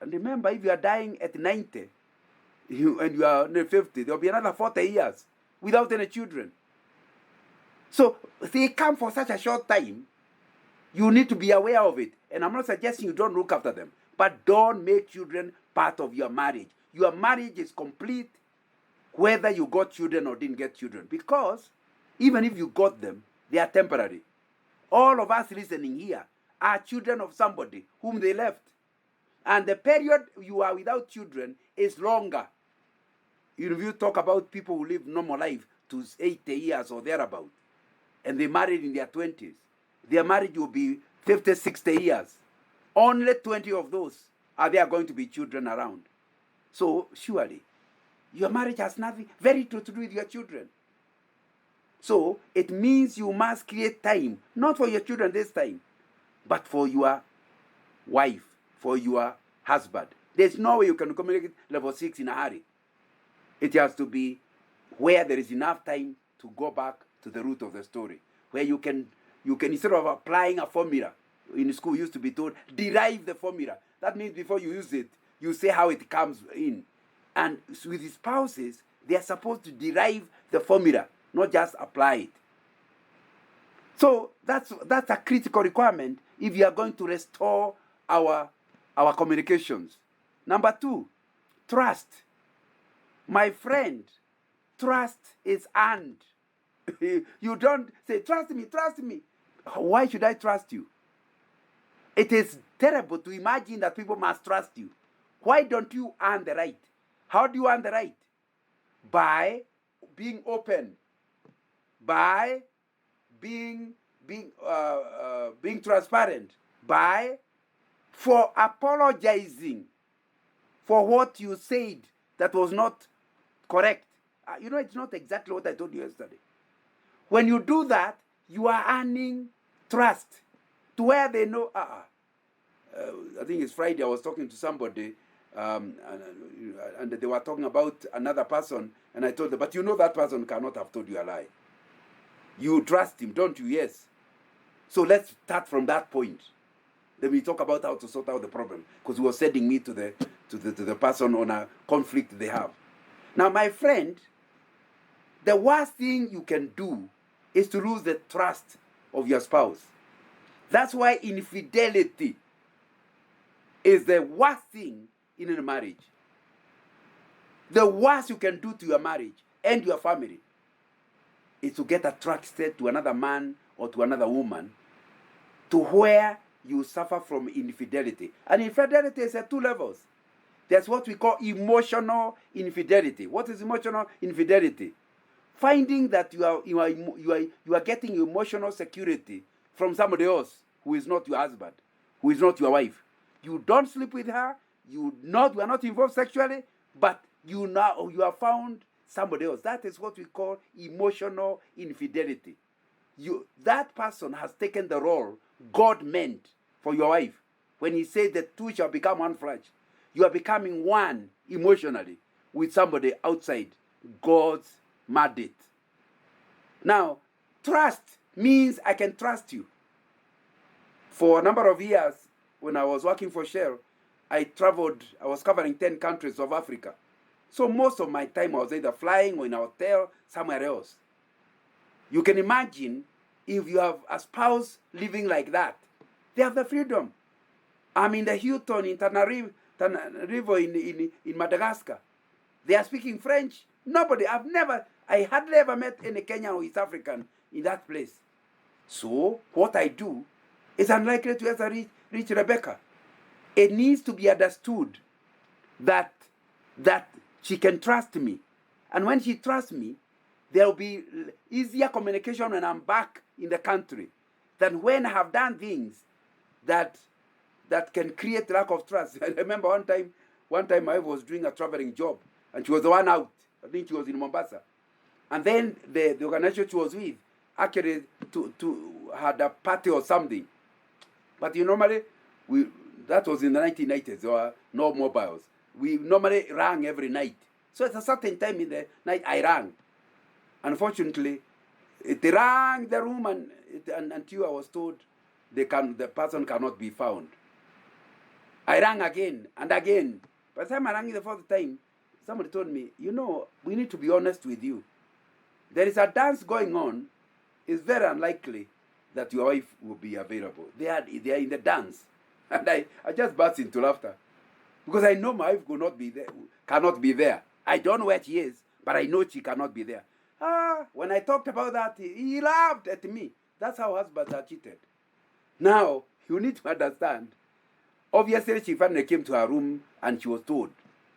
And remember, if you are dying at 90 and you are 50, there will be another 40 years without any children. So they come for such a short time. You need to be aware of it. And I'm not suggesting you don't look after them, but don't make children part of your marriage. Your marriage is complete whether you got children or didn't get children. Because even if you got them, they are temporary. All of us listening here are children of somebody whom they left. And the period you are without children is longer. If you talk about people who live normal life to 80 years or thereabout, and they married in their 20s, their marriage will be 50, 60 years. Only 20 of those are there going to be children around. So surely, your marriage has nothing very little to do with your children. So it means you must create time, not for your children this time, but for your wife, for your husband. There's no way you can communicate level 6 in a hurry. It has to be where there is enough time to go back to the root of the story, where you can instead of applying a formula in school, you used to be told derive the formula. That means before you use it, you say how it comes in. And with the spouses, they are supposed to derive the formula, not just apply it. So that's a critical requirement if you are going to restore our communications. Number 2, trust. My friend, trust is earned. You don't say, trust me, trust me. Why should I trust you? It is terrible to imagine that people must trust you. Why don't you earn the right? How do you earn the right? By being open, by being transparent, for apologizing for what you said that was not correct. It's not exactly what I told you yesterday. When you do that, you are earning trust to where they know, I think it's Friday, I was talking to somebody, and they were talking about another person, and I told them, but that person cannot have told you a lie. You trust him, don't you? Yes. So let's start from that point. Then we talk about how to sort out the problem, because he was sending me to the person on a conflict they have. Now, my friend, the worst thing you can do is to lose the trust of your spouse. That's why infidelity is the worst thing in a marriage. The worst you can do to your marriage and your family is to get attracted to another man or to another woman to where you suffer from infidelity. And infidelity is at two levels. There's what we call emotional infidelity. What is emotional infidelity? Finding that you are getting emotional security from somebody else who is not your husband, who is not your wife. You don't sleep with her, you are not involved sexually, but you have found somebody else. That is what we call emotional infidelity. That person has taken the role God meant for your wife when he said the two shall become one flesh. You are becoming one emotionally with somebody outside God's mandate. Now, trust means I can trust you. For a number of years, when I was working for Shell, I was covering 10 countries of Africa. So most of my time I was either flying or in a hotel somewhere else. You can imagine if you have a spouse living like that, they have the freedom. I'm in the Hilton in Tanarivo in Madagascar. They are speaking French. I hardly ever met any Kenyan or East African in that place. So what I do is unlikely to ever reach Rebecca. It needs to be understood that she can trust me. And when she trusts me, there will be easier communication when I'm back in the country than when I have done things that can create lack of trust. I remember one time I was doing a traveling job, and she was the one out. I think she was in Mombasa. And then the organization she was with actually had a party or something. But that was in the 1990s. There were no mobiles. We normally rang every night. So at a certain time in the night, I rang. Unfortunately, it rang the room, and until I was told the person cannot be found. I rang again and again. By the time I rang the fourth time, somebody told me, we need to be honest with you. There is a dance going on. It's very unlikely that your wife will be available. They are in the dance. And I just burst into laughter. Because I know my wife cannot be there. I don't know where she is, but I know she cannot be there. When I talked about that, he laughed at me. That's how husbands are cheated. Now, you need to understand. Obviously, she finally came to her room and she was told.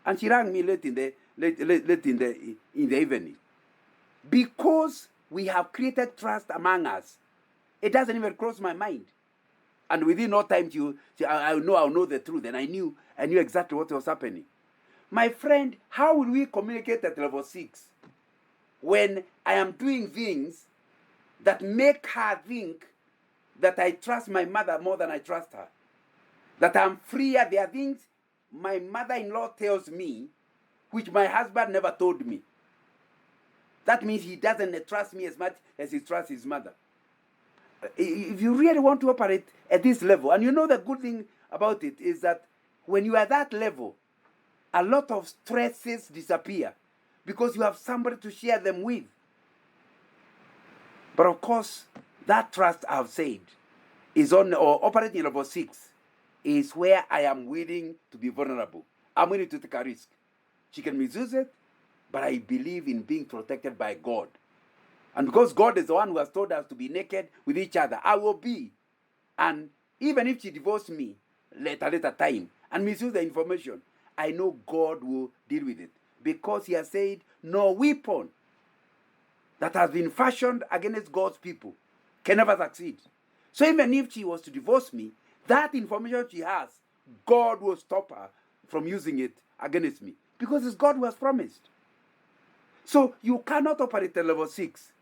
And she rang me late in the evening. Because we have created trust among us, it doesn't even cross my mind. And within no time, I'll know the truth. And I knew exactly what was happening. My friend, how will we communicate at level 6 when I am doing things that make her think that I trust my mother more than I trust her? That I'm freer? There are things my mother-in-law tells me which my husband never told me. That means he doesn't trust me as much as he trusts his mother. If you really want to operate at this level, and the good thing about it is that when you are at that level, a lot of stresses disappear because you have somebody to share them with. But of course, that trust I've said is operating level 6 is where I am willing to be vulnerable. I'm willing to take a risk. She can misuse it, but I believe in being protected by God. And because God is the one who has told us to be naked with each other, I will be. And even if she divorced me at a later time and misuse the information, I know God will deal with it. Because he has said, no weapon that has been fashioned against God's people can never succeed. So even if she was to divorce me, that information she has, God will stop her from using it against me, because it's God who has promised. So you cannot operate at level 6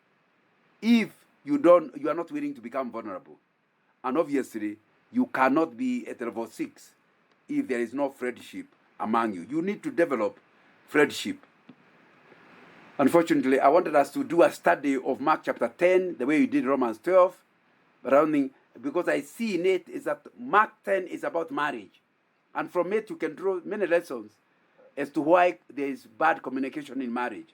if you are not willing to become vulnerable. And obviously, you cannot be at level 6 if there is no friendship among you. You need to develop friendship. Unfortunately, I wanted us to do a study of Mark chapter 10, the way you did Romans 12, because I see in it is that Mark 10 is about marriage. And from it, you can draw many lessons as to why there is bad communication in marriage.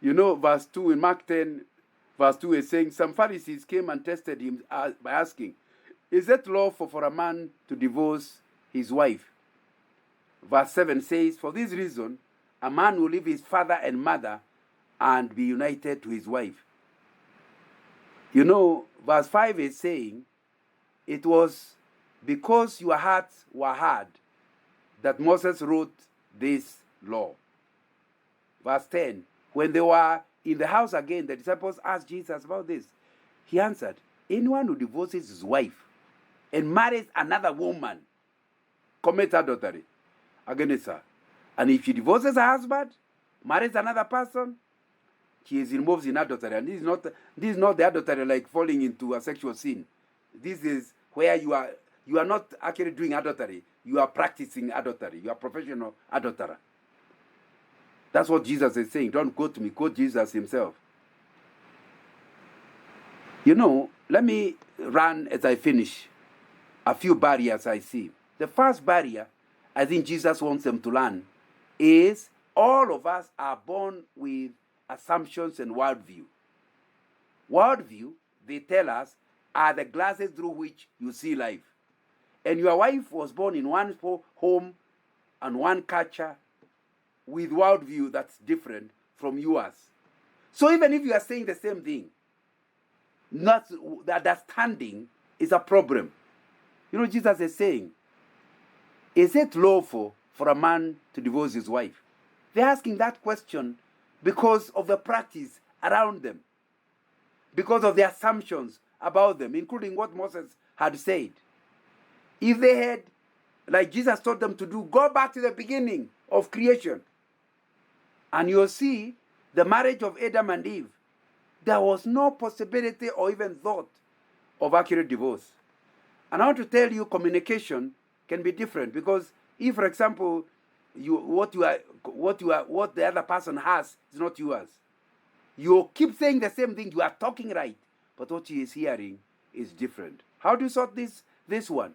You know, verse 2 in Mark 10, verse 2 is saying, some Pharisees came and tested him by asking, is it lawful for a man to divorce his wife? Verse 7 says, for this reason, a man will leave his father and mother and be united to his wife. You know, verse 5 is saying, it was because your hearts were hard that Moses wrote this law. Verse 10, when they were in the house again, the disciples asked Jesus about this. He answered, anyone who divorces his wife and marries another woman commits adultery against her. And if she divorces her husband, marries another person, she is involved in adultery. And this is not the adultery like falling into a sexual sin. This is where you are not actually doing adultery. You are practicing adultery. You are professional adulterer. That's what Jesus is saying. Don't quote me, quote Jesus himself. You know, let me run as I finish a few barriers I see. The first barrier I think Jesus wants them to learn is all of us are born with assumptions and worldview. Worldview, they tell us, are the glasses through which you see life. And your wife was born in one home and one culture with worldview that's different from yours. So even if you are saying the same thing, not the understanding is a problem. You know, Jesus is saying, is it lawful for a man to divorce his wife? They're asking that question because of the practice around them, because of the assumptions about them, including what Moses had said. If they had, like Jesus told them to do, go back to the beginning of creation, and you'll see the marriage of Adam and Eve, there was no possibility or even thought of accurate divorce. And I want to tell you, communication can be different, because if, for example, what the other person has is not yours, you keep saying the same thing, you are talking right, but what he is hearing is different. How do you sort this one?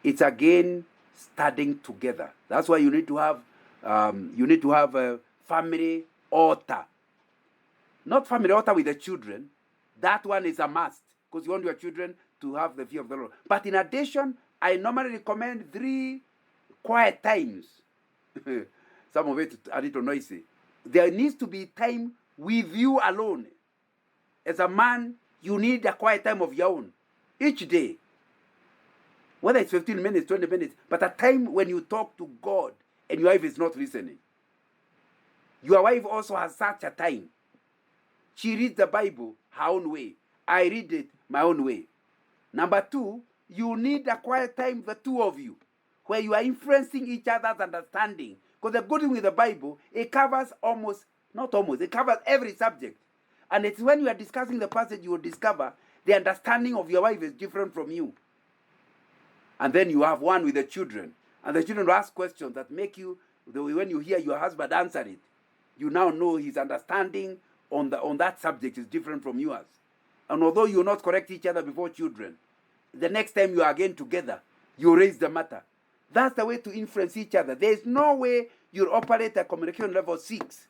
It's again studying together. That's why you need to have a family altar. Not family altar with the children. That one is a must, because you want your children to have the fear of the Lord. But in addition, I normally recommend 3 quiet times. Some of it are a little noisy. There needs to be time with you alone. As a man, you need a quiet time of your own each day. Whether it's 15 minutes, 20 minutes, but a time when you talk to God and your wife is not listening. Your wife also has such a time. She reads the Bible her own way. I read it my own way. Number 2, you need a quiet time, the two of you, where you are influencing each other's understanding. Because the good thing with the Bible, it covers it covers every subject. And it's when you are discussing the passage, you will discover the understanding of your wife is different from you. And then you have one with the children. And the children will ask questions that make you, when you hear your husband answer it, you now know his understanding on that subject is different from yours. And although you will not correct each other before children, the next time you are again together, you raise the matter. That's the way to influence each other. There is no way you'll operate at communication level 6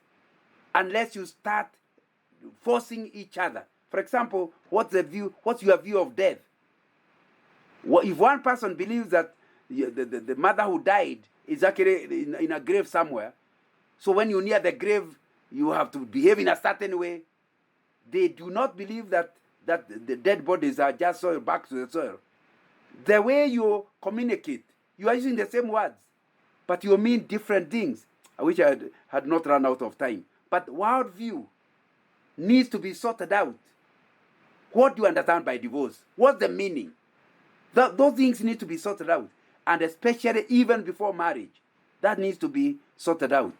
unless you start forcing each other. For example, what's your view of death? If one person believes that the mother who died is actually in a grave somewhere, so when you're near the grave, you have to behave in a certain way. They do not believe that the dead bodies are just soil, back to the soil. The way you communicate, you are using the same words, but you mean different things. I wish I had not run out of time. But worldview needs to be sorted out. What do you understand by divorce? What's the meaning? Those things need to be sorted out. and especially even before marriage. That needs to be sorted out.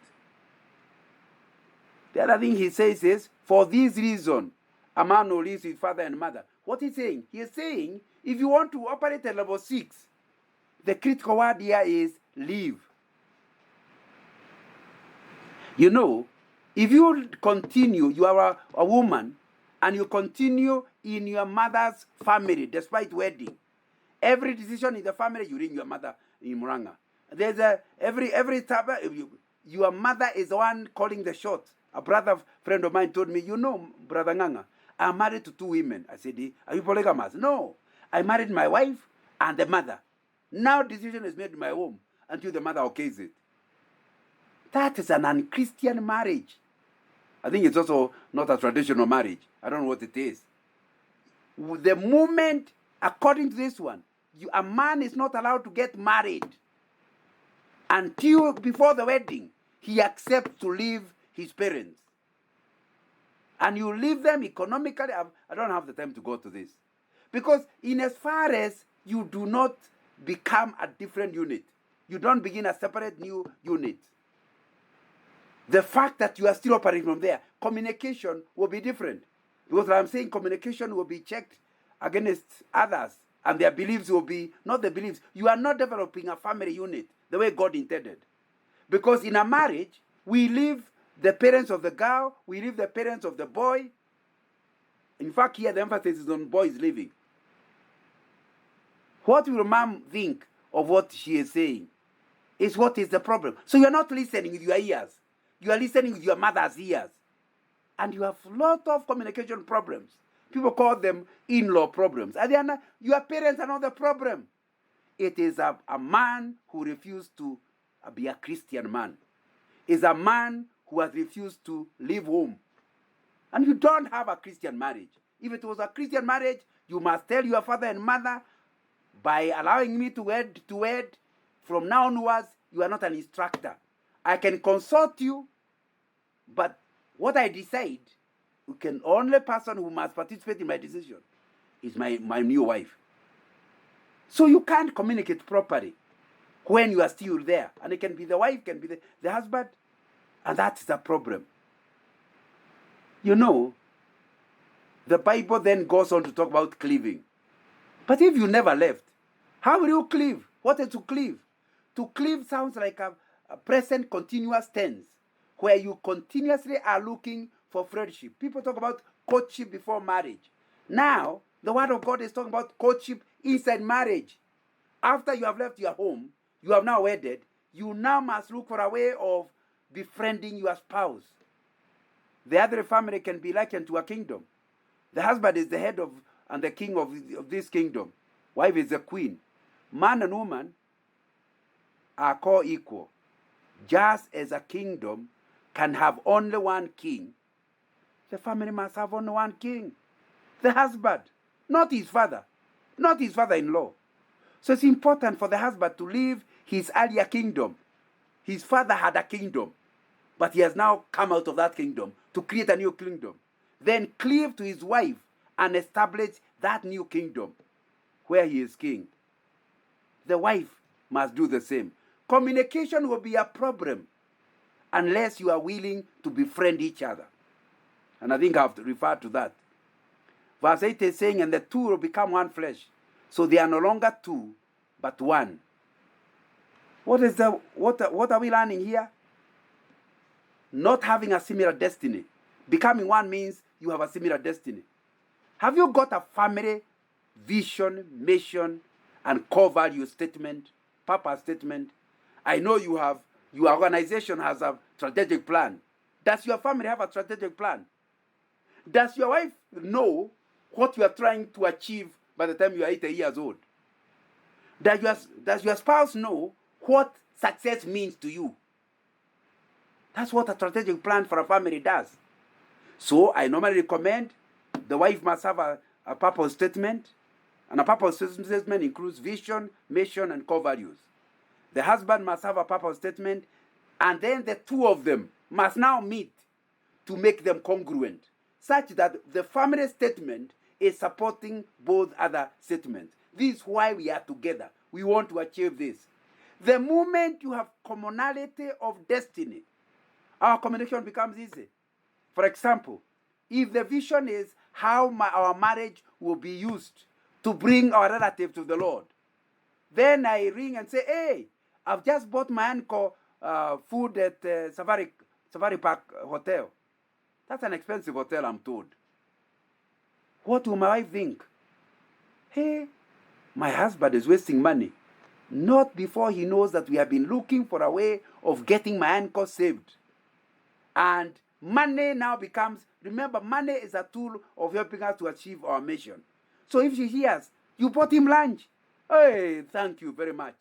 The other thing he says is, for this reason, a man who lives with father and mother. What is he saying? He is saying, if you want to operate at level 6, the critical word here is leave. You know, if you continue, you are a woman, and you continue in your mother's family despite wedding, every decision in the family, you ring your mother in Muranga. There's every time your mother is the one calling the shots. A brother friend of mine told me, you know, Brother Nganga, I'm married to 2 women. I said, are you polygamous? No. I married my wife and the mother. Now decision is made in my home until the mother okays it. That is an unchristian marriage. I think it's also not a traditional marriage. I don't know what it is. The moment, according to this one, a man is not allowed to get married until before the wedding he accepts to leave his parents. And you leave them economically. I don't have the time to go to this. Because in as far as you do not become a different unit, you don't begin a separate new unit, the fact that you are still operating from there, communication will be different. Because I'm saying communication will be checked against others, and their beliefs will be not the beliefs. You are not developing a family unit the way God intended. Because in a marriage, we leave the parents of the girl, we leave the parents of the boy. In fact, here the emphasis is on boys leaving. What will mom think of what she is saying is what is the problem. So you are not listening with your ears. You are listening with your mother's ears. And you have a lot of communication problems. People call them in-law problems. And they are not, your parents are not the problem. It is a man who refused to be a Christian man. It's a man who has refused to leave home. And you don't have a Christian marriage. If it was a Christian marriage, you must tell your father and mother, by allowing me to wed, from now onwards, you are not an instructor. I can consult you, but what I decide, only person who must participate in my decision is my new wife. So you can't communicate properly when you are still there. And it can be the wife, can be the husband, and that's the problem. You know, the Bible then goes on to talk about cleaving. But if you never left, how will you cleave? What is to cleave? To cleave sounds like a present continuous tense, where you continuously are looking for friendship. People talk about courtship before marriage. Now, the Word of God is talking about courtship inside marriage. After you have left your home, you have now wedded, you now must look for a way of befriending your spouse. The other family can be likened to a kingdom. The husband is the head of and the king of this kingdom. Wife is the queen. Man and woman are co-equal. Just as a kingdom can have only one king, the family must have only one king. The husband, not his father, not his father-in-law. So it's important for the husband to leave his earlier kingdom. His father had a kingdom, but he has now come out of that kingdom to create a new kingdom. Then cleave to his wife and establish that new kingdom where he is king. The wife must do the same. Communication will be a problem unless you are willing to befriend each other. And I think I have to refer to that. Verse 8 is saying, and the two will become one flesh. So they are no longer two, but one. What are we learning here? Not having a similar destiny. Becoming one means you have a similar destiny. Have you got a family vision, mission, and core value statement, purpose statement? I know you have, your organization has a strategic plan. Does your family have a strategic plan? Does your wife know what you are trying to achieve by the time you are 80 years old? Does your spouse know what success means to you? That's what a strategic plan for a family does. So I normally recommend the wife must have a purpose statement, and a purpose statement includes vision, mission, and core values. The husband must have a purpose statement, and then the two of them must now meet to make them congruent, such that the family statement is supporting both other statements. This is why we are together. We want to achieve this. The moment you have commonality of destiny, our communication becomes easy. For example, if the vision is how our marriage will be used to bring our relative to the Lord, then I ring and say, hey, I've just bought my uncle food at Safari Park Hotel. That's an expensive hotel, I'm told. What will my wife think? Hey, my husband is wasting money. Not before he knows that we have been looking for a way of getting my uncle saved. And money now becomes, remember, money is a tool of helping us to achieve our mission. So if she hears, you bought him lunch, hey, thank you very much.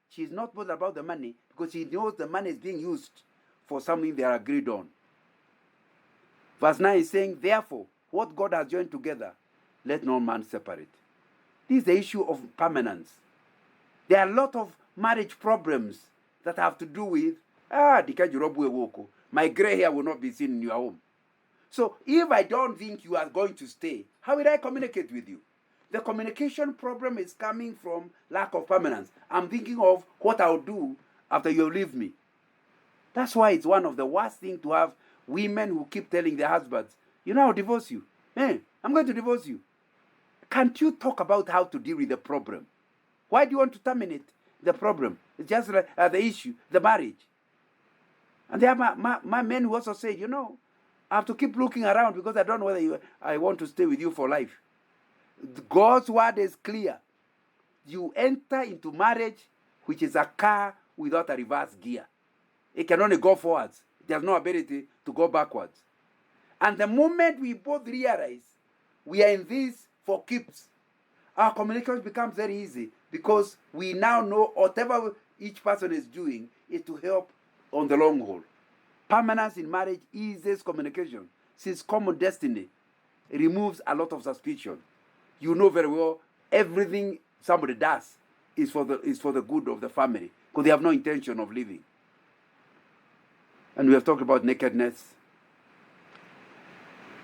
She's not bothered about the money because she knows the money is being used for something they are agreed on. Verse 9 is saying, therefore, what God has joined together, let no man separate. This is the issue of permanence. There are a lot of marriage problems that have to do with, my gray hair will not be seen in your home. So if I don't think you are going to stay, how will I communicate with you? The communication problem is coming from lack of permanence. I'm thinking of what I'll do after you leave me. That's why it's one of the worst things to have women who keep telling their husbands, I'll divorce you. Hey, I'm going to divorce you. Can't you talk about how to deal with the problem? Why do you want to terminate the problem? It's just like the issue, the marriage. And there are my men who also say, I have to keep looking around because I don't know whether I want to stay with you for life. God's word is clear. You enter into marriage, which is a car without a reverse gear. It can only go forwards. It has no ability to go backwards. And the moment we both realize we are in this for keeps, our communication becomes very easy because we now know whatever each person is doing is to help on the long haul. Permanence in marriage eases communication. Since common destiny removes a lot of suspicion. You know very well everything somebody does is for the good of the family because they have no intention of leaving. And we have talked about nakedness.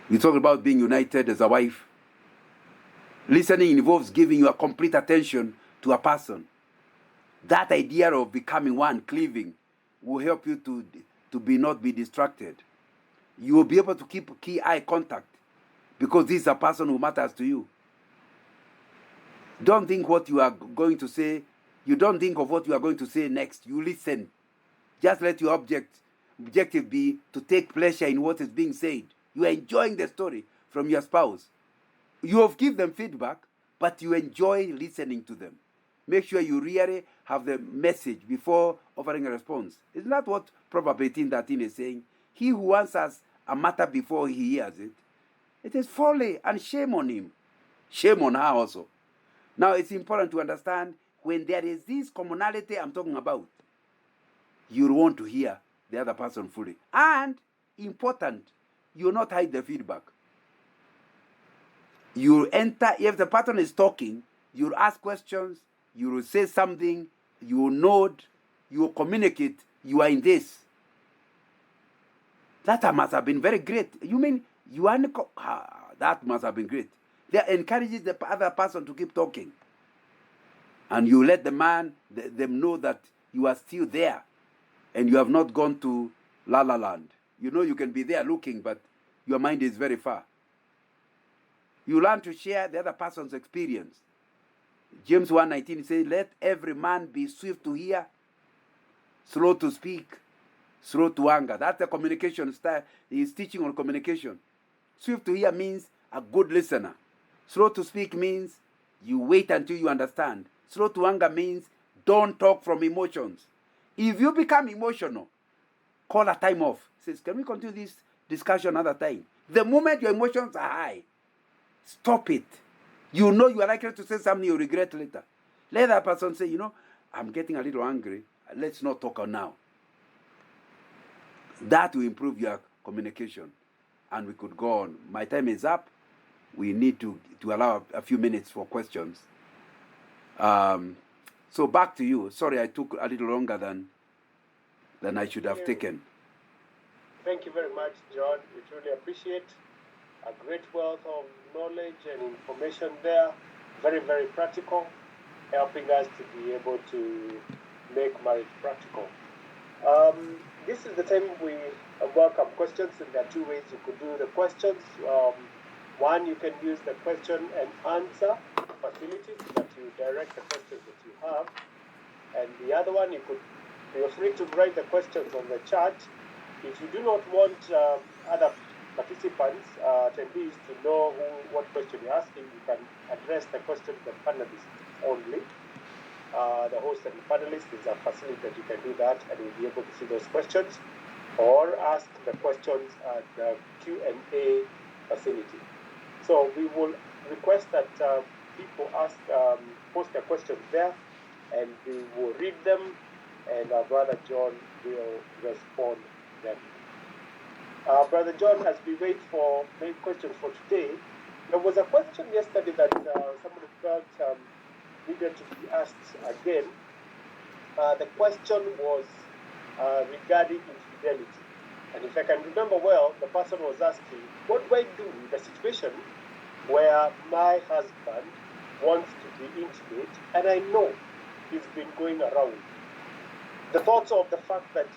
We talked about being united as a wife. Listening involves giving your complete attention to a person. That idea of becoming one, cleaving, will help you to not be distracted. You will be able to keep key eye contact because this is a person who matters to you. Don't think what you are going to say. You don't think of what you are going to say next. You listen. Just let your objective be to take pleasure in what is being said. You are enjoying the story from your spouse. You have given them feedback, but you enjoy listening to them. Make sure you really have the message before offering a response. Isn't that what Proverbs 18:13 is saying? He who answers a matter before he hears it, it is folly and shame on him. Shame on her also. Now it's important to understand when there is this commonality I'm talking about, you want to hear the other person fully. And important, you will not hide the feedback. You enter, if the partner is talking, you'll ask questions, you will say something, you will nod, you will communicate, you are in this. That must have been very great. You mean, that must have been great. That encourages the other person to keep talking. And you let them know that you are still there and you have not gone to La La Land. You can be there looking, but your mind is very far. You learn to share the other person's experience. James 1:19 says, let every man be swift to hear, slow to speak, slow to anger. That's the communication style. He's teaching on communication. Swift to hear means a good listener. Slow to speak means you wait until you understand. Slow to anger means don't talk from emotions. If you become emotional, call a time off. Says, can we continue this discussion another time? The moment your emotions are high, stop it. You know you are likely to say something you regret later. Let that person say, I'm getting a little angry. Let's not talk now. That will improve your communication. And we could go on. My time is up. We need to allow a few minutes for questions. So back to you. Sorry, I took a little longer than I should have taken. Thank you very much, John. We truly appreciate a great wealth of knowledge and information there. Very, very practical. helping us to be able to make marriage practical. This is the time we welcome questions, and there are two ways you could do the questions. One, you can use the question and answer facility so that you direct the questions that you have. And the other one, you're free to write the questions on the chat. If you do not want other participants, attendees, to know what question you're asking, you can address the question to the panelists only. The host and the panelists, is a facility that you can do that, and you'll be able to see those questions, or ask the questions at the Q&A facility. So we will request that people post their questions there, and we will read them, and our Brother John will respond them. Brother John, as we wait for main questions for today, there was a question yesterday that somebody felt needed to be asked again. The question was regarding infidelity. And if I can remember well, the person was asking, what do I do in the situation where my husband wants to be intimate, and I know he's been going around? The thoughts of the fact that,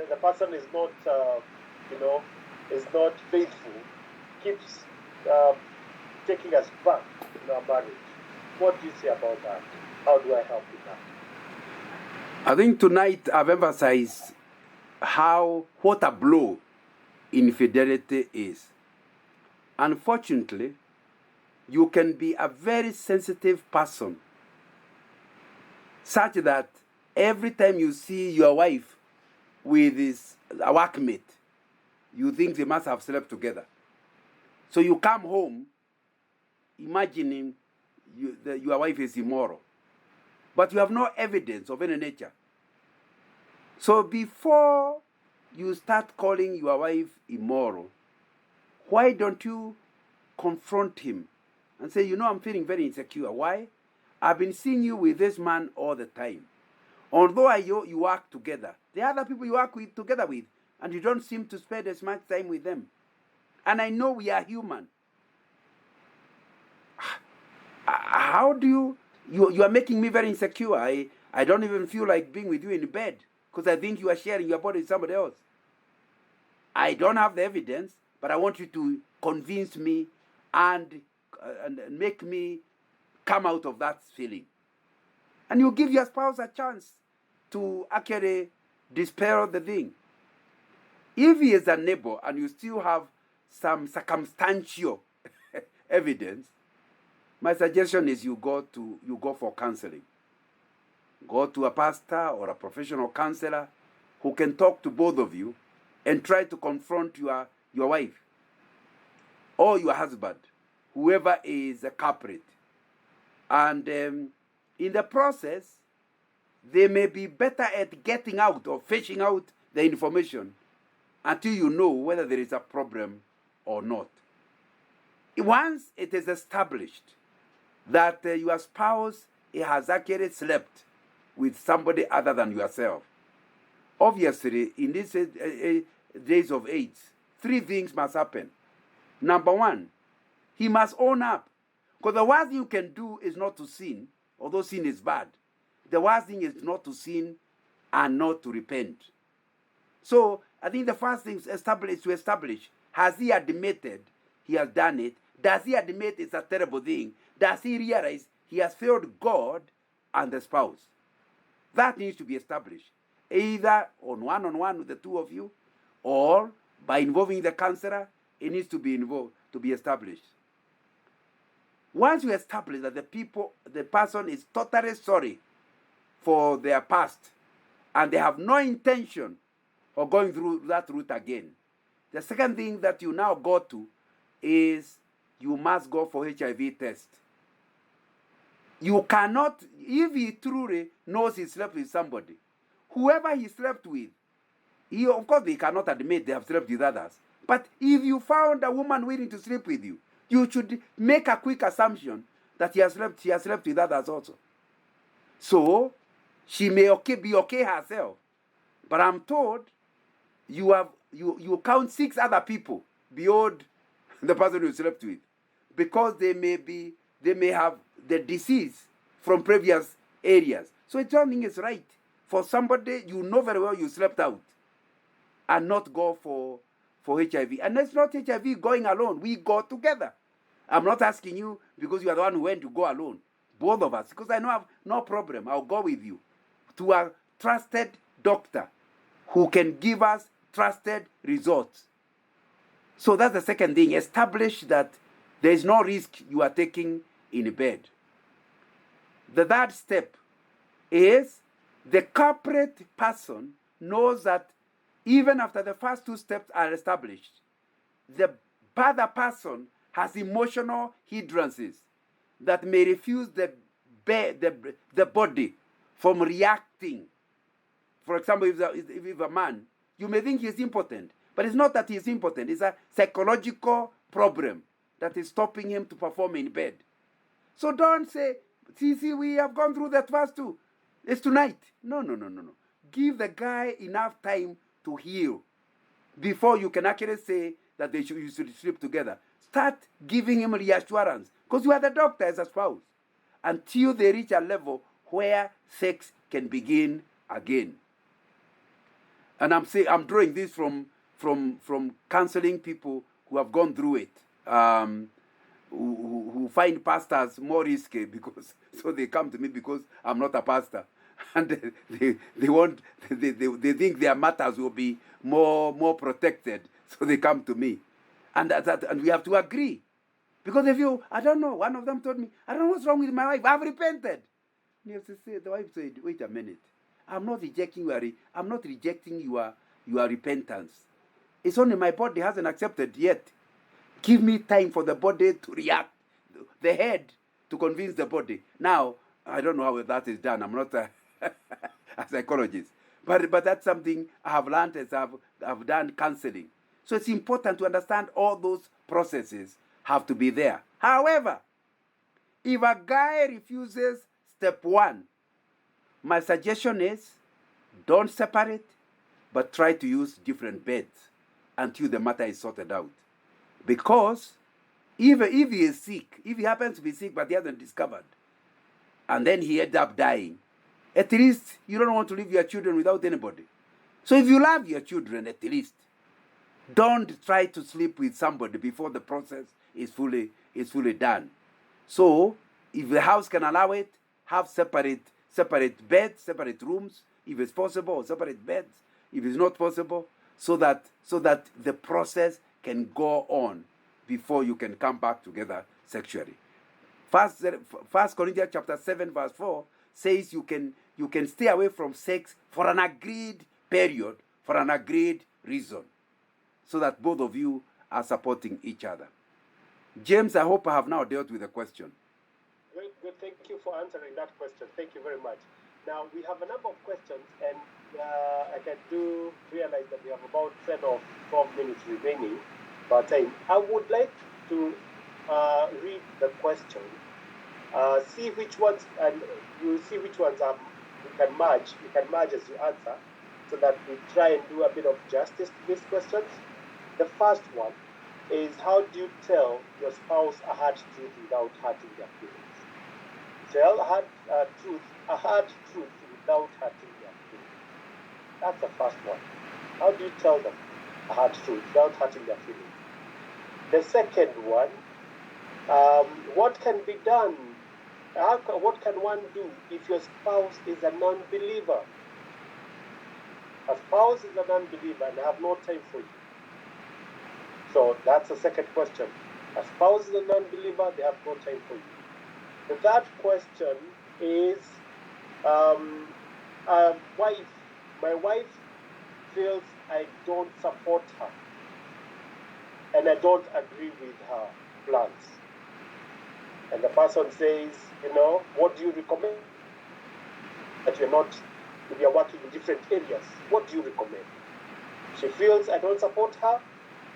the person is not, is not faithful, keeps taking us back in our marriage. What do you say about that? How do I help with that? I think tonight I've emphasized what a blow infidelity is. Unfortunately, you can be a very sensitive person, such that every time you see your wife with a workmate, you think they must have slept together. So you come home imagining your wife is immoral, but you have no evidence of any nature. So before you start calling your wife immoral, why don't you confront him and say, I'm feeling very insecure. Why? I've been seeing you with this man all the time. Although you work together, the other people you work together with, and you don't seem to spend as much time with them. And I know we are human. How do you are making me very insecure. I don't even feel like being with you in bed because I think you are sharing your body with somebody else. I don't have the evidence, but I want you to convince me and make me come out of that feeling. And you give your spouse a chance to actually dispel the thing. If he is a neighbor and you still have some circumstantial evidence, my suggestion is you go for counseling. Go to a pastor or a professional counselor who can talk to both of you and try to confront your wife or your husband, whoever is a culprit. And in the process, they may be better at getting out or fetching out the information until you know whether there is a problem or not. Once it is established that your spouse has actually slept with somebody other than yourself, obviously, in these days of AIDS, 3 things must happen. Number 1, he must own up. Because the worst thing you can do is not to sin, although sin is bad. The worst thing is not to sin and not to repent. So I think the first thing is to establish, has he admitted he has done it? Does he admit it's a terrible thing? Does he realize he has failed God and the spouse? That needs to be established, either on one-on-one with the two of you, or by involving the counselor. It needs to be established. Once you establish that the person is totally sorry for their past, and they have no intention of going through that route again, the second thing that you now go to is you must go for HIV test. You cannot, if he truly knows he slept with somebody, whoever he slept with, of course they cannot admit they have slept with others. But if you found a woman willing to sleep with you, you should make a quick assumption that she has slept with others also. So she may be okay herself, but I'm told you count 6 other people beyond the person you slept with, because they may have the disease from previous areas. So I don't think it's right for somebody you know very well you slept out and not go for HIV. And it's not HIV going alone. We go together. I'm not asking you because you are the one who went to go alone. Both of us. Because I know I have no problem. I'll go with you to a trusted doctor who can give us trusted results. So that's the second thing. Establish that there is no risk you are taking in bed. The third step is the culprit person knows that even after the first two steps are established, the other person has emotional hindrances that may refuse the body from reacting. For example, if a man, you may think he's impotent, but it's not that he's impotent. It's a psychological problem that is stopping him to perform in bed. So don't say, see, we have gone through that first two. It's tonight. No. Give the guy enough time to heal before you can actually say that you should sleep together. Start giving him reassurance because you are the doctor as a spouse until they reach a level where sex can begin again. And I'm drawing this from counseling people who have gone through it, who find pastors more risky because so they come to me because I'm not a pastor, and they think their matters will be more protected, so they come to me, and we have to agree, because I don't know. One of them told me, I don't know what's wrong with my wife. I've repented. And you have to say, the wife said, wait a minute. I'm not rejecting your repentance. It's only my body hasn't accepted yet. Give me time for the body to react, the head to convince the body. Now, I don't know how that is done. I'm not a psychologist. But that's something I have learned as I've done counseling. So it's important to understand all those processes have to be there. However, if a guy refuses step one, my suggestion is don't separate, but try to use different beds until the matter is sorted out. Because even if he is sick, if he happens to be sick but he hasn't discovered, and then he ends up dying, at least you don't want to leave your children without anybody. So if you love your children, at least, don't try to sleep with somebody before the process is fully done. So if the house can allow it, have separate beds, separate rooms, if it's possible, or separate beds, if it's not possible, so that the process can go on before you can come back together sexually. First Corinthians chapter 7 verse 4 says you can stay away from sex for an agreed period, for an agreed reason, so that both of you are supporting each other. James, I hope I have now dealt with the question. Good. Thank you for answering that question. Thank you very much. Now, we have a number of questions, and I can realize that we have about 10 or 12 minutes remaining by time. I would like to read the question, see which ones, and you see which ones you can merge as you answer, so that we try and do a bit of justice to these questions. The first one is, how do you tell your spouse a hard truth without hurting their feelings? Tell a hard truth without hurting their feelings. That's the first one. How do you tell them a hard truth without hurting their feelings? The second one, what can be done? What can one do if your spouse is a non-believer? A spouse is a non-believer and have no time for you. So that's the second question. A spouse is a non-believer, they have no time for you. The third question is, my wife feels I don't support her and I don't agree with her plans. And the person says, what do you recommend? That if you're working in different areas, what do you recommend? She feels I don't support her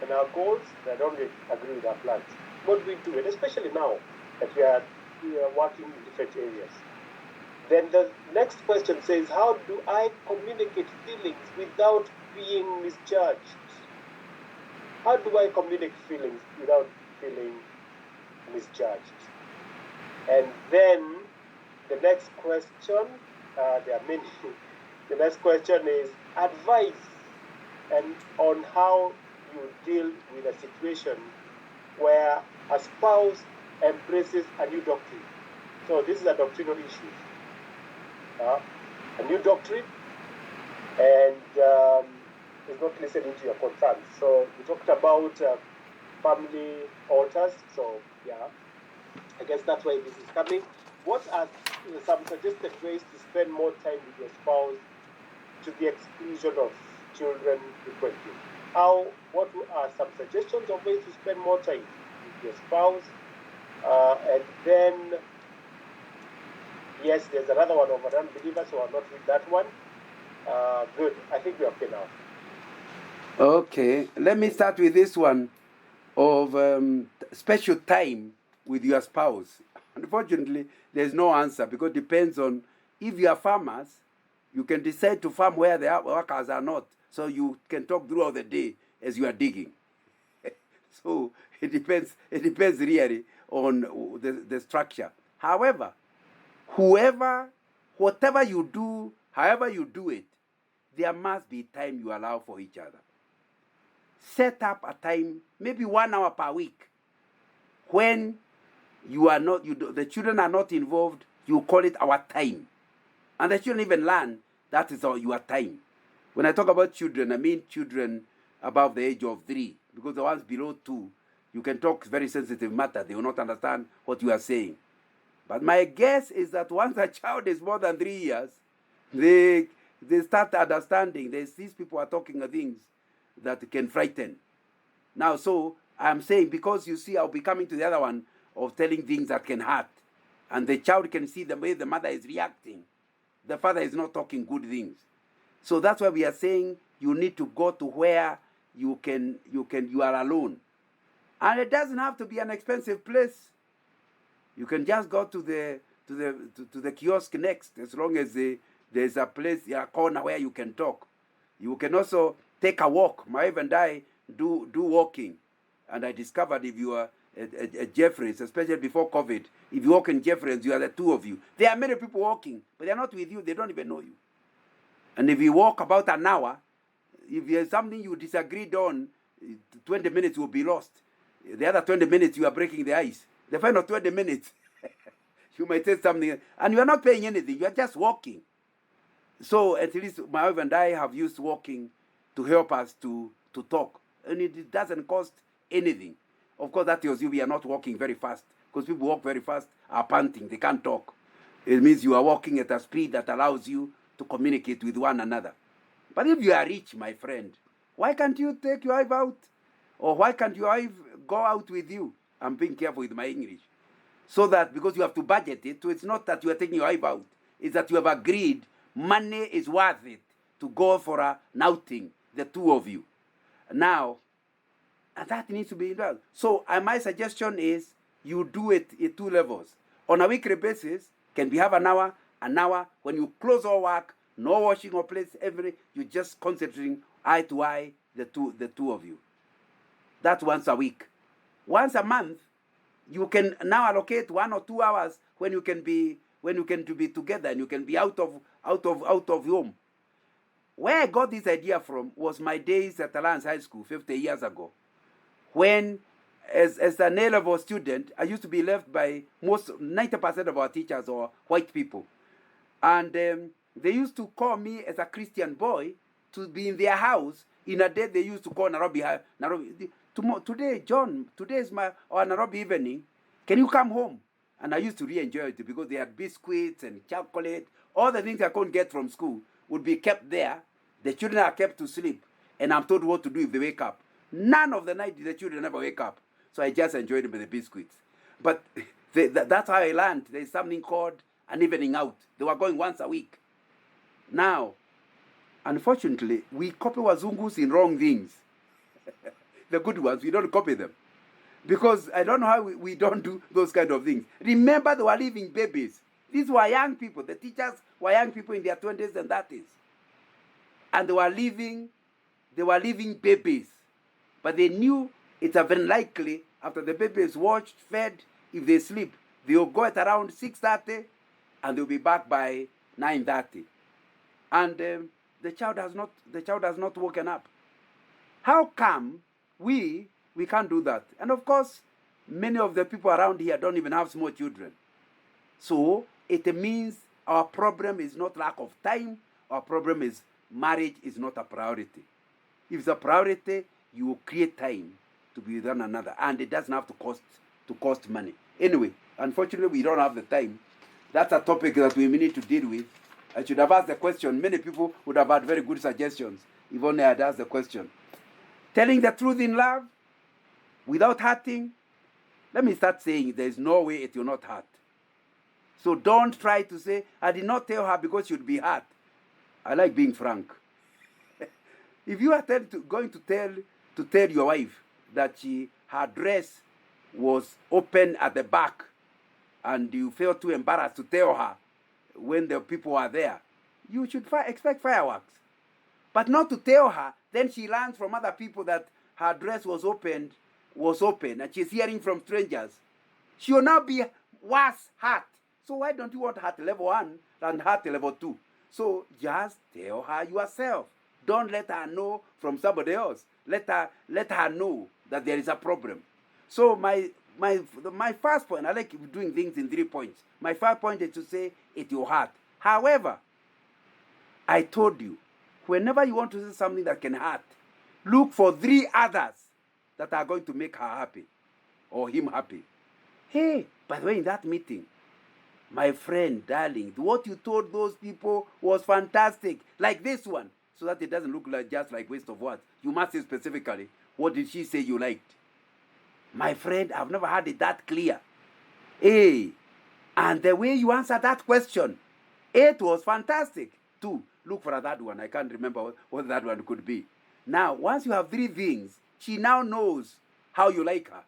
and our goals, and I don't agree with our plans. What do we do? And especially now that we are working in different areas. Then the next question says, how do I communicate feelings without being misjudged? How do I communicate feelings without feeling misjudged? And then The next question, there are many. The next question is advice and on how you deal with a situation where a spouse embraces a new doctrine. So this is a doctrinal issue. A new doctrine and is not listening to your concerns. So we talked about family altars. So yeah, I guess that's why this is coming. What are some suggested ways to spend more time with your spouse to the exclusion of children frequently? What are some suggestions of ways to spend more time with your spouse? And then, yes, there's another one of an unbeliever, so I'll not read that one. Good. I think we're okay now. Okay, let me start with this one of special time with your spouse. Unfortunately, there's no answer because it depends on if you are farmers, you can decide to farm where the workers are not, so you can talk throughout the day as you are digging. So it depends really on the structure. However, whatever you do, however you do it, there must be time you allow for each other. Set up a time, maybe 1 hour per week, when the children are not involved. You call it our time, and the children even learn that is your time. When I talk about children, I mean children above the age of 3, because the ones below 2, you can talk very sensitive matter. They will not understand what you are saying. But my guess is that once a child is more than 3 years, they start understanding. These people are talking things that can frighten. Now, so I'm saying, because you see, I'll be coming to the other one of telling things that can hurt. And the child can see the way the mother is reacting. The father is not talking good things. So that's why we are saying you need to go to where you are alone. And it doesn't have to be an expensive place. You can just go to the kiosk next, as long as there's a place, a corner where you can talk. You can also take a walk. My wife and I do walking. And I discovered if you are at Jeffreys, especially before COVID, if you walk in Jeffreys, you are the 2 of you. There are many people walking, but they are not with you. They don't even know you. And if you walk about an hour, if there's something you disagreed on, 20 minutes will be lost. The other 20 minutes, you are breaking the ice. The final 20 minutes, you might say something, and you are not paying anything. You are just walking. So at least my wife and I have used walking to help us to talk. And it doesn't cost anything. Of course, that tells you we are not walking very fast, because people walk very fast are panting. They can't talk. It means you are walking at a speed that allows you to communicate with one another. But if you are rich, my friend, why can't you take your wife out? Or why can't your wife go out with you? I'm being careful with my English. So that, because you have to budget it, so it's not that you are taking your wife out. It's that you have agreed money is worth it to go for an outing, the 2 of you. Now, and that needs to be done. So my suggestion is you do it at 2 levels. On a weekly basis, can we have an hour? When you close all work, no washing or plates, you just concentrating eye to eye, the two of you. That's once a week. Once a month, you can now allocate 1 or 2 hours when you can be together and you can be out of home. Where I got this idea from was my days at Alliance High School 50 years ago, when as an A-level student, I used to be left by 90% of our teachers or white people. And they used to call me as a Christian boy to be in their house. In a day, they used to call Nairobi. Today, John, today is our Nairobi evening. Can you come home? And I used to really enjoy it because they had biscuits and chocolate. All the things I couldn't get from school would be kept there. The children are kept to sleep. And I'm told what to do if they wake up. None of the night did the children ever wake up. So I just enjoyed them with the biscuits. But that's how I learned. There's something called an evening out. They were going once a week. Now, unfortunately, we copy Wazungus in wrong things. The good ones, we don't copy them. Because I don't know how we don't do those kind of things. Remember, they were living babies. These were young people. The teachers were young people in their 20s and 30s. And they were living babies. But they knew it's very likely after the baby is washed, fed, if they sleep, they will go at around 6:30 and they'll be back by 9:30, and the child has not woken up. How come we can't do that? And of course, many of the people around here don't even have small children. So it means our problem is not lack of time. Our problem is marriage is not a priority. If it's a priority, you will create time to be with one another, and it doesn't have to cost money. Anyway, unfortunately, we don't have the time. That's a topic that we need to deal with. I should have asked the question. Many people would have had very good suggestions if only I had asked the question. Telling the truth in love without hurting. Let me start saying there is no way it will not hurt. So don't try to say, I did not tell her because she would be hurt. I like being frank. If you are going to tell your wife that her dress was open at the back, and you feel too embarrassed to tell her when the people are there, you should expect fireworks. But not to tell her, then she learns from other people that her dress was open, and she's hearing from strangers. She will now be worse hurt. So why don't you want hurt level 1 and hurt level 2? So just tell her yourself. Don't let her know from somebody else. Let her know that there is a problem. So my first point, I like doing things in 3 points. My first point is to say it will hurt. However, I told you, whenever you want to say something that can hurt, look for 3 others that are going to make her happy or him happy. Hey, by the way, in that meeting, my friend, darling, what you told those people was fantastic. Like this one, so that it doesn't look like just like waste of words. You must say specifically, what did she say you liked? My friend, I've never had it that clear. Hey, and the way you answered that question, it was fantastic. 2, look for that one. I can't remember what that one could be. Now, once you have 3 things, she now knows how you like her.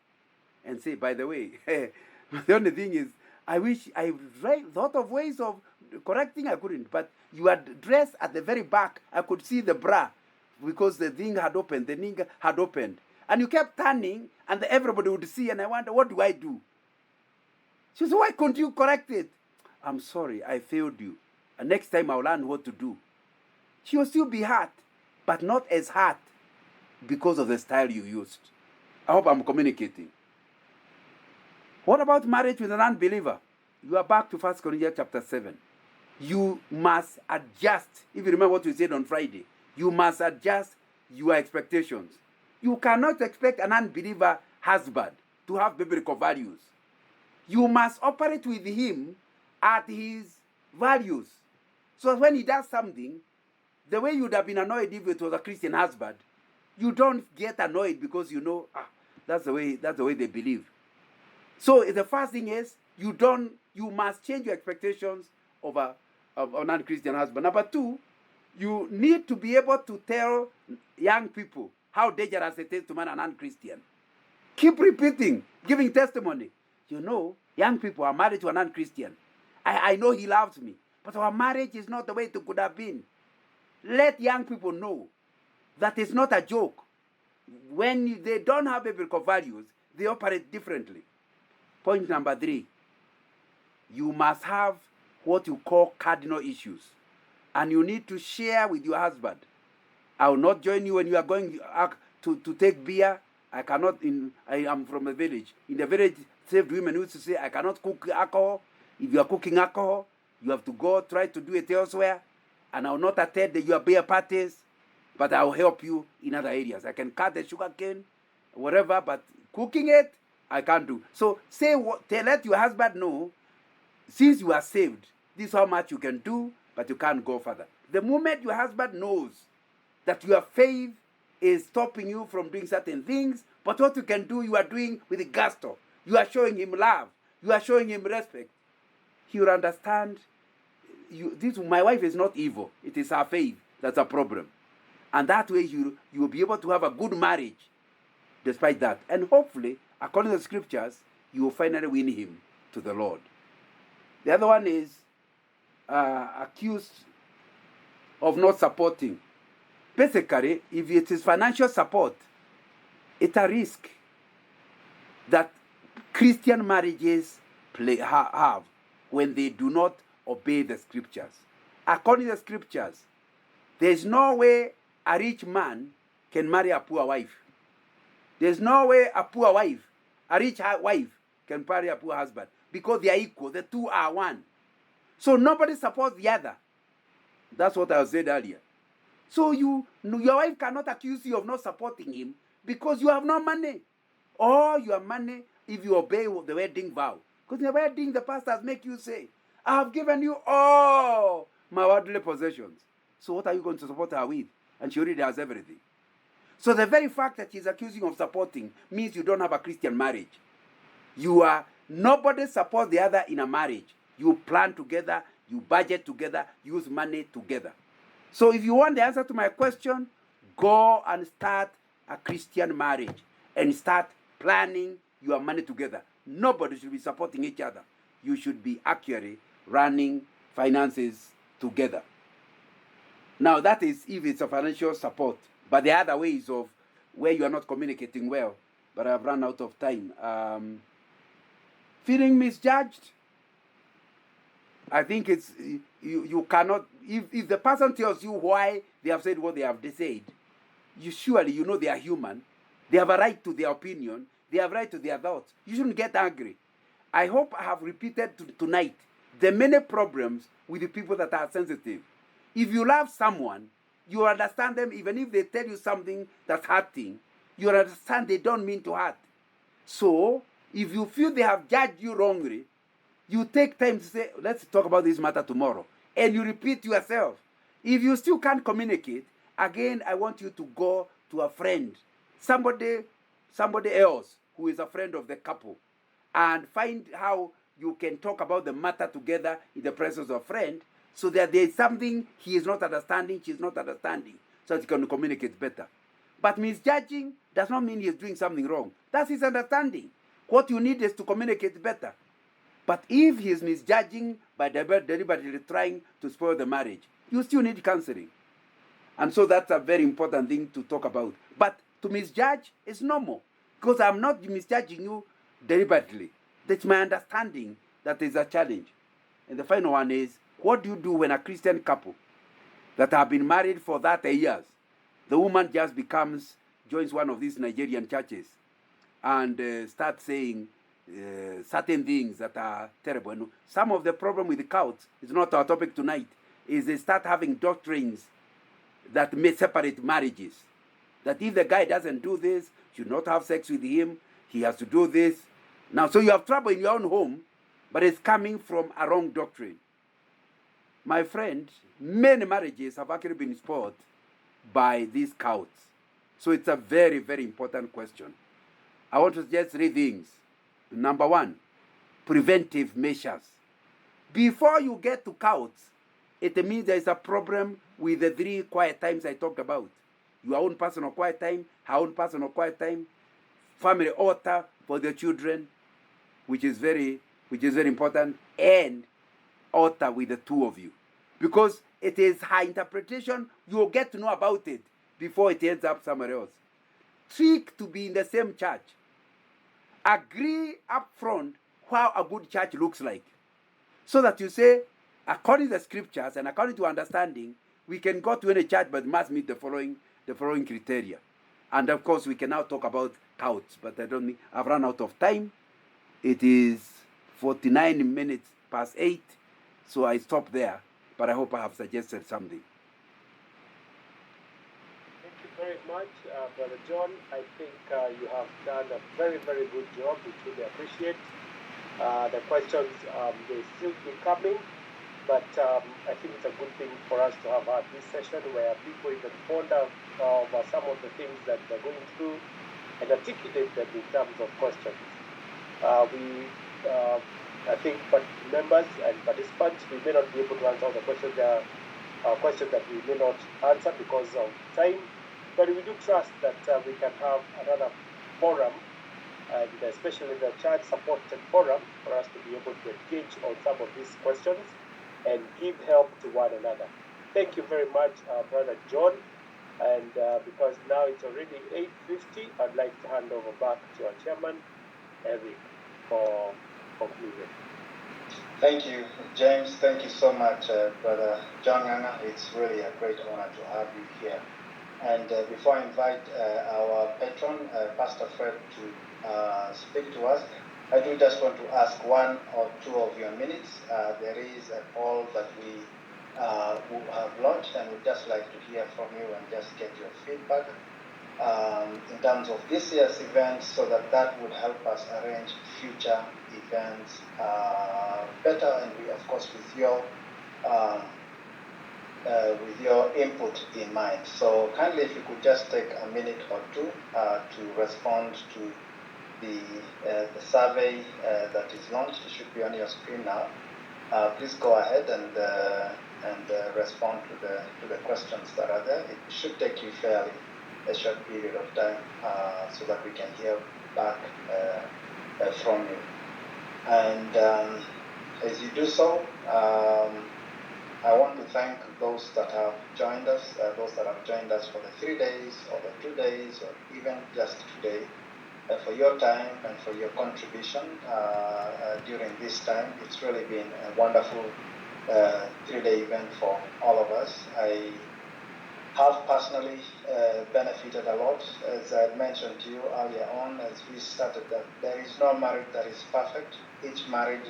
And say, by the way, the only thing is, I wish I thought of ways of correcting, I couldn't. But you had dressed at the very back. I could see the bra because the thing had opened. And you kept turning, and everybody would see, and I wonder, what do I do? She said, why couldn't you correct it? I'm sorry, I failed you. And next time I'll learn what to do. She will still be hurt, but not as hurt because of the style you used. I hope I'm communicating. What about marriage with an unbeliever? You are back to 1 Corinthians chapter 7. You must adjust. If you remember what we said on Friday, you must adjust your expectations. You cannot expect an unbeliever husband to have biblical values. You must operate with him at his values. So when he does something, the way you would have been annoyed if it was a Christian husband, you don't get annoyed because you know, that's the way they believe. So the first thing is you must change your expectations of a non-Christian husband. Number 2, you need to be able to tell young people how dangerous it is to marry a non-Christian. Keep repeating, giving testimony. You know, young people are married to a non-Christian. I know he loves me, but our marriage is not the way it could have been. Let young people know that it's not a joke. When they don't have biblical values, they operate differently. Point number 3, you must have what you call cardinal issues. And you need to share with your husband. I will not join you when you are going to take beer. I am from a village. In the village, saved women used to say, I cannot cook alcohol. If you are cooking alcohol, you have to go try to do it elsewhere. And I will not attend your beer parties, but I will help you in other areas. I can cut the sugar cane, whatever, but cooking it, I can't do. So let your husband know, since you are saved, this is how much you can do, but you can't go further. The moment your husband knows that your faith is stopping you from doing certain things, but what you can do, you are doing with gusto. You are showing him love. You are showing him respect. He will understand. My wife is not evil. It is her faith that's a problem. And that way you will be able to have a good marriage despite that. And hopefully, according to the scriptures, you will finally win him to the Lord. The other one is accused of not supporting. Basically, if it is financial support, it's a risk that Christian marriages have when they do not obey the scriptures. According to the scriptures, there's no way a rich man can marry a poor wife. There's no way a rich wife can marry a poor husband, because they are equal. The two are one. So nobody supports the other. That's what I said earlier. So your wife cannot accuse you of not supporting him because you have no money. Or you have money if you obey the wedding vow. Because in the wedding, the pastors make you say, I have given you all my worldly possessions. So what are you going to support her with? And she already has everything. So the very fact that she's accusing of supporting means you don't have a Christian marriage. Nobody supports the other in a marriage. You plan together, you budget together, use money together. So if you want the answer to my question, go and start a Christian marriage and start planning your money together. Nobody should be supporting each other. You should be actually running finances together. Now that is if it's a financial support. But the other ways of where you are not communicating well, but I've run out of time. Feeling misjudged. I think it's you cannot, if the person tells you why they have said what they have said, you know they are human. They have a right to their opinion. They have a right to their thoughts. You shouldn't get angry. I hope I have repeated tonight the many problems with the people that are sensitive. If you love someone, you understand them even if they tell you something that's hurting. You understand they don't mean to hurt. So, if you feel they have judged you wrongly, you take time to say, let's talk about this matter tomorrow. And you repeat yourself. If you still can't communicate, again, I want you to go to a friend, somebody else who is a friend of the couple, and find how you can talk about the matter together in the presence of a friend, so that there is something he is not understanding, she is not understanding, so that you can communicate better. But misjudging does not mean he is doing something wrong. That's his understanding. What you need is to communicate better. But if he is misjudging by deliberately trying to spoil the marriage, you still need counseling. And so that's a very important thing to talk about. But to misjudge is normal, because I'm not misjudging you deliberately. That's my understanding that is a challenge. And the final one is, what do you do when a Christian couple that have been married for 30 years, the woman just joins one of these Nigerian churches and starts saying certain things that are terrible. And some of the problem with the cults is not our topic tonight, is they start having doctrines that may separate marriages. That if the guy doesn't do this, you should not have sex with him, he has to do this. Now, so you have trouble in your own home, but it's coming from a wrong doctrine. My friend, many marriages have actually been spoiled by these cults. So it's a very, very important question. I want to suggest 3 things. Number 1, preventive measures. Before you get to cults, it means there is a problem with the 3 quiet times I talked about. Your own personal quiet time, her own personal quiet time, family altar for the children, which is very important, and altar with the 2 of you. Because it is her interpretation, you will get to know about it before it ends up somewhere else. Trick to be in the same church. Agree up front how a good church looks like. So that you say, according to the scriptures and according to understanding, we can go to any church but must meet the following criteria. And of course, we can now talk about cults, but I've run out of time. It is 49 minutes past 8, so I stop there, but I hope I have suggested something. Thank you very much, Brother John. I think you have done a very, very good job. We truly appreciate. The questions, they still be coming, but I think it's a good thing for us to have had this session where people even ponder over some of the things that they're going through and articulate them in terms of questions. I think, but members and participants, we may not be able to answer all the questions. There are questions that we may not answer because of time, but we do trust that we can have another forum, and especially the child-supported forum, for us to be able to engage on some of these questions and give help to one another. Thank you very much, Brother John. And because now it's already 8:50, I'd like to hand over back to our chairman, Eric, for conclusion. Thank you, James. Thank you so much, Brother John Nganga. It's really a great honor to have you here. And before I invite our patron, Pastor Fred, to speak to us, I do just want to ask 1 or 2 of your minutes. There is a poll that we have launched, and we'd just like to hear from you and just get your feedback in terms of this year's events, so that would help us arrange future events better, and we, of course, with your input in mind. So kindly, if you could just take a minute or 2 to respond to the survey that is launched. It should be on your screen now. Please go ahead and respond to the questions that are there. It should take you fairly a short period of time so that we can hear back from you. And as you do so, I want to thank those that have joined us, for the 3 days or the 2 days or even just today, for your time and for your contribution during this time. It's really been a wonderful 3-day event for all of us. I have personally benefited a lot. As I mentioned to you earlier on, as we started, that there is no marriage that is perfect. Each marriage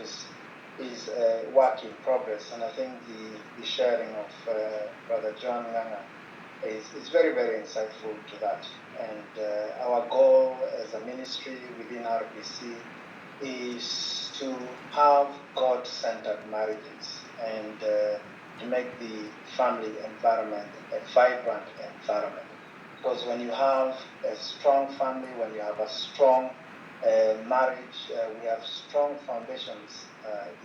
is a work in progress, and I think the sharing of Brother John Nganga is very, very insightful to that. And our goal as a ministry within RBC is to have God-centered marriages and to make the family environment a vibrant environment. Because when you have a strong family, when you have a strong marriage, we have strong foundations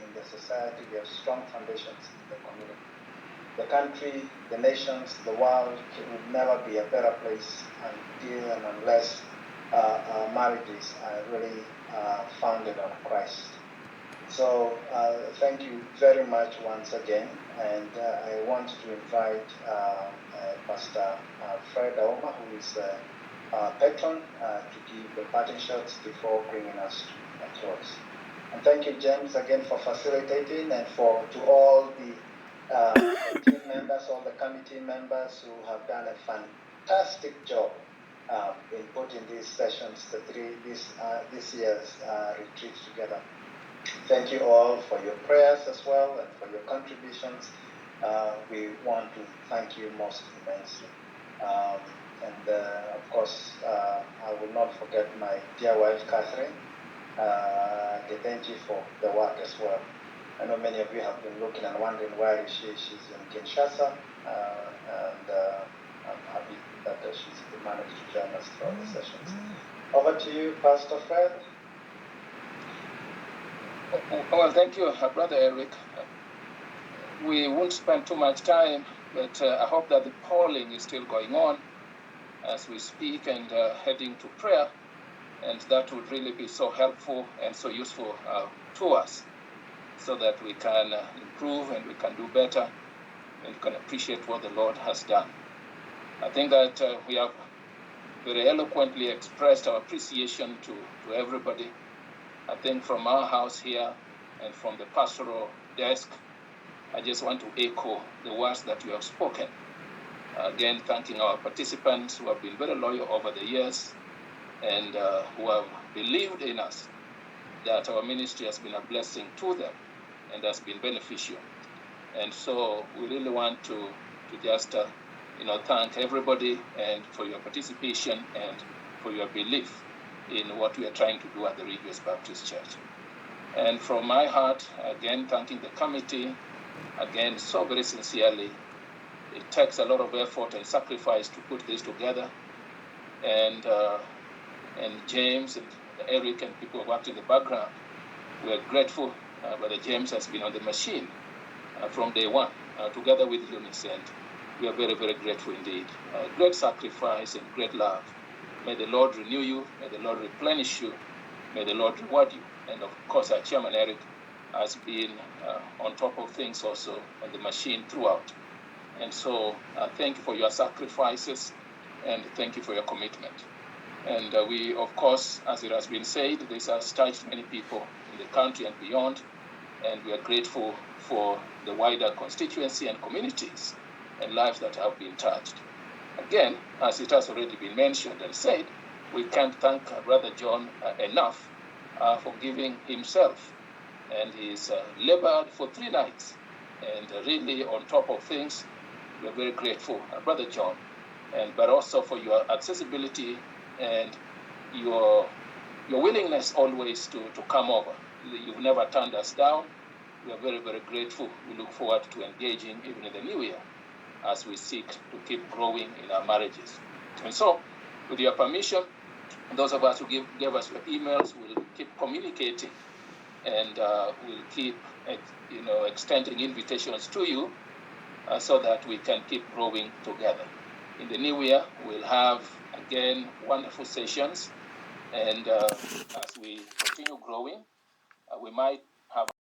in the society, we have strong foundations in the community. The country, the nations, the world would never be a better place until and unless marriages are really founded on Christ. So thank you very much once again, and I want to invite Pastor Fred Auma, who is our patron, to give the parting shots before bringing us to a close. And thank you, James, again for facilitating, and to all the team members, all the committee members who have done a fantastic job in putting these sessions, this year's retreats together. Thank you all for your prayers as well and for your contributions. We want to thank you most immensely. And of course, I will not forget my dear wife, Catherine. Thank you for the work as well. I know many of you have been looking and wondering where is she. She's in Kinshasa, and I'm happy that she's managed to join us throughout the sessions. Over to you, Pastor Fred. Well, thank you, Brother Eric. We won't spend too much time, but I hope that the polling is still going on as we speak and heading to prayer, and that would really be so helpful and so useful to us, so that we can improve and we can do better and we can appreciate what the Lord has done. I think that we have very eloquently expressed our appreciation to everybody. I think from our house here and from the pastoral desk, I just want to echo the words that you have spoken. Again, thanking our participants who have been very loyal over the years and who have believed in us, that our ministry has been a blessing to them and has been beneficial. And so we really want to just thank everybody and for your participation and for your belief in what we are trying to do at the Rejoice Baptist Church. And from my heart, again, thanking the committee, again, so very sincerely. It takes a lot of effort and sacrifice to put this together. And James and Eric and people who worked in the background, we're grateful. Brother James has been on the machine from day one, together with Eunice, and we are very, very grateful indeed. Great sacrifice and great love. May the Lord renew you. May the Lord replenish you. May the Lord reward you. And of course, our chairman, Eric, has been on top of things also on the machine throughout. And so thank you for your sacrifices and thank you for your commitment. And we, of course, as it has been said, this has touched many people in the country and beyond. and we are grateful for the wider constituency and communities and lives that have been touched. Again, as it has already been mentioned and said, we can't thank Brother John enough for giving himself, and he's labored for 3 nights, and really on top of things, we're very grateful, Brother John, but also for your accessibility and your willingness always to come over. You've never turned us down. We are very, very grateful. We look forward to engaging even in the new year as we seek to keep growing in our marriages. And so, with your permission, those of us who gave us your emails will keep communicating, and we'll keep extending invitations to you so that we can keep growing together. In the new year, we'll have, again, wonderful sessions, and as we continue growing, we might have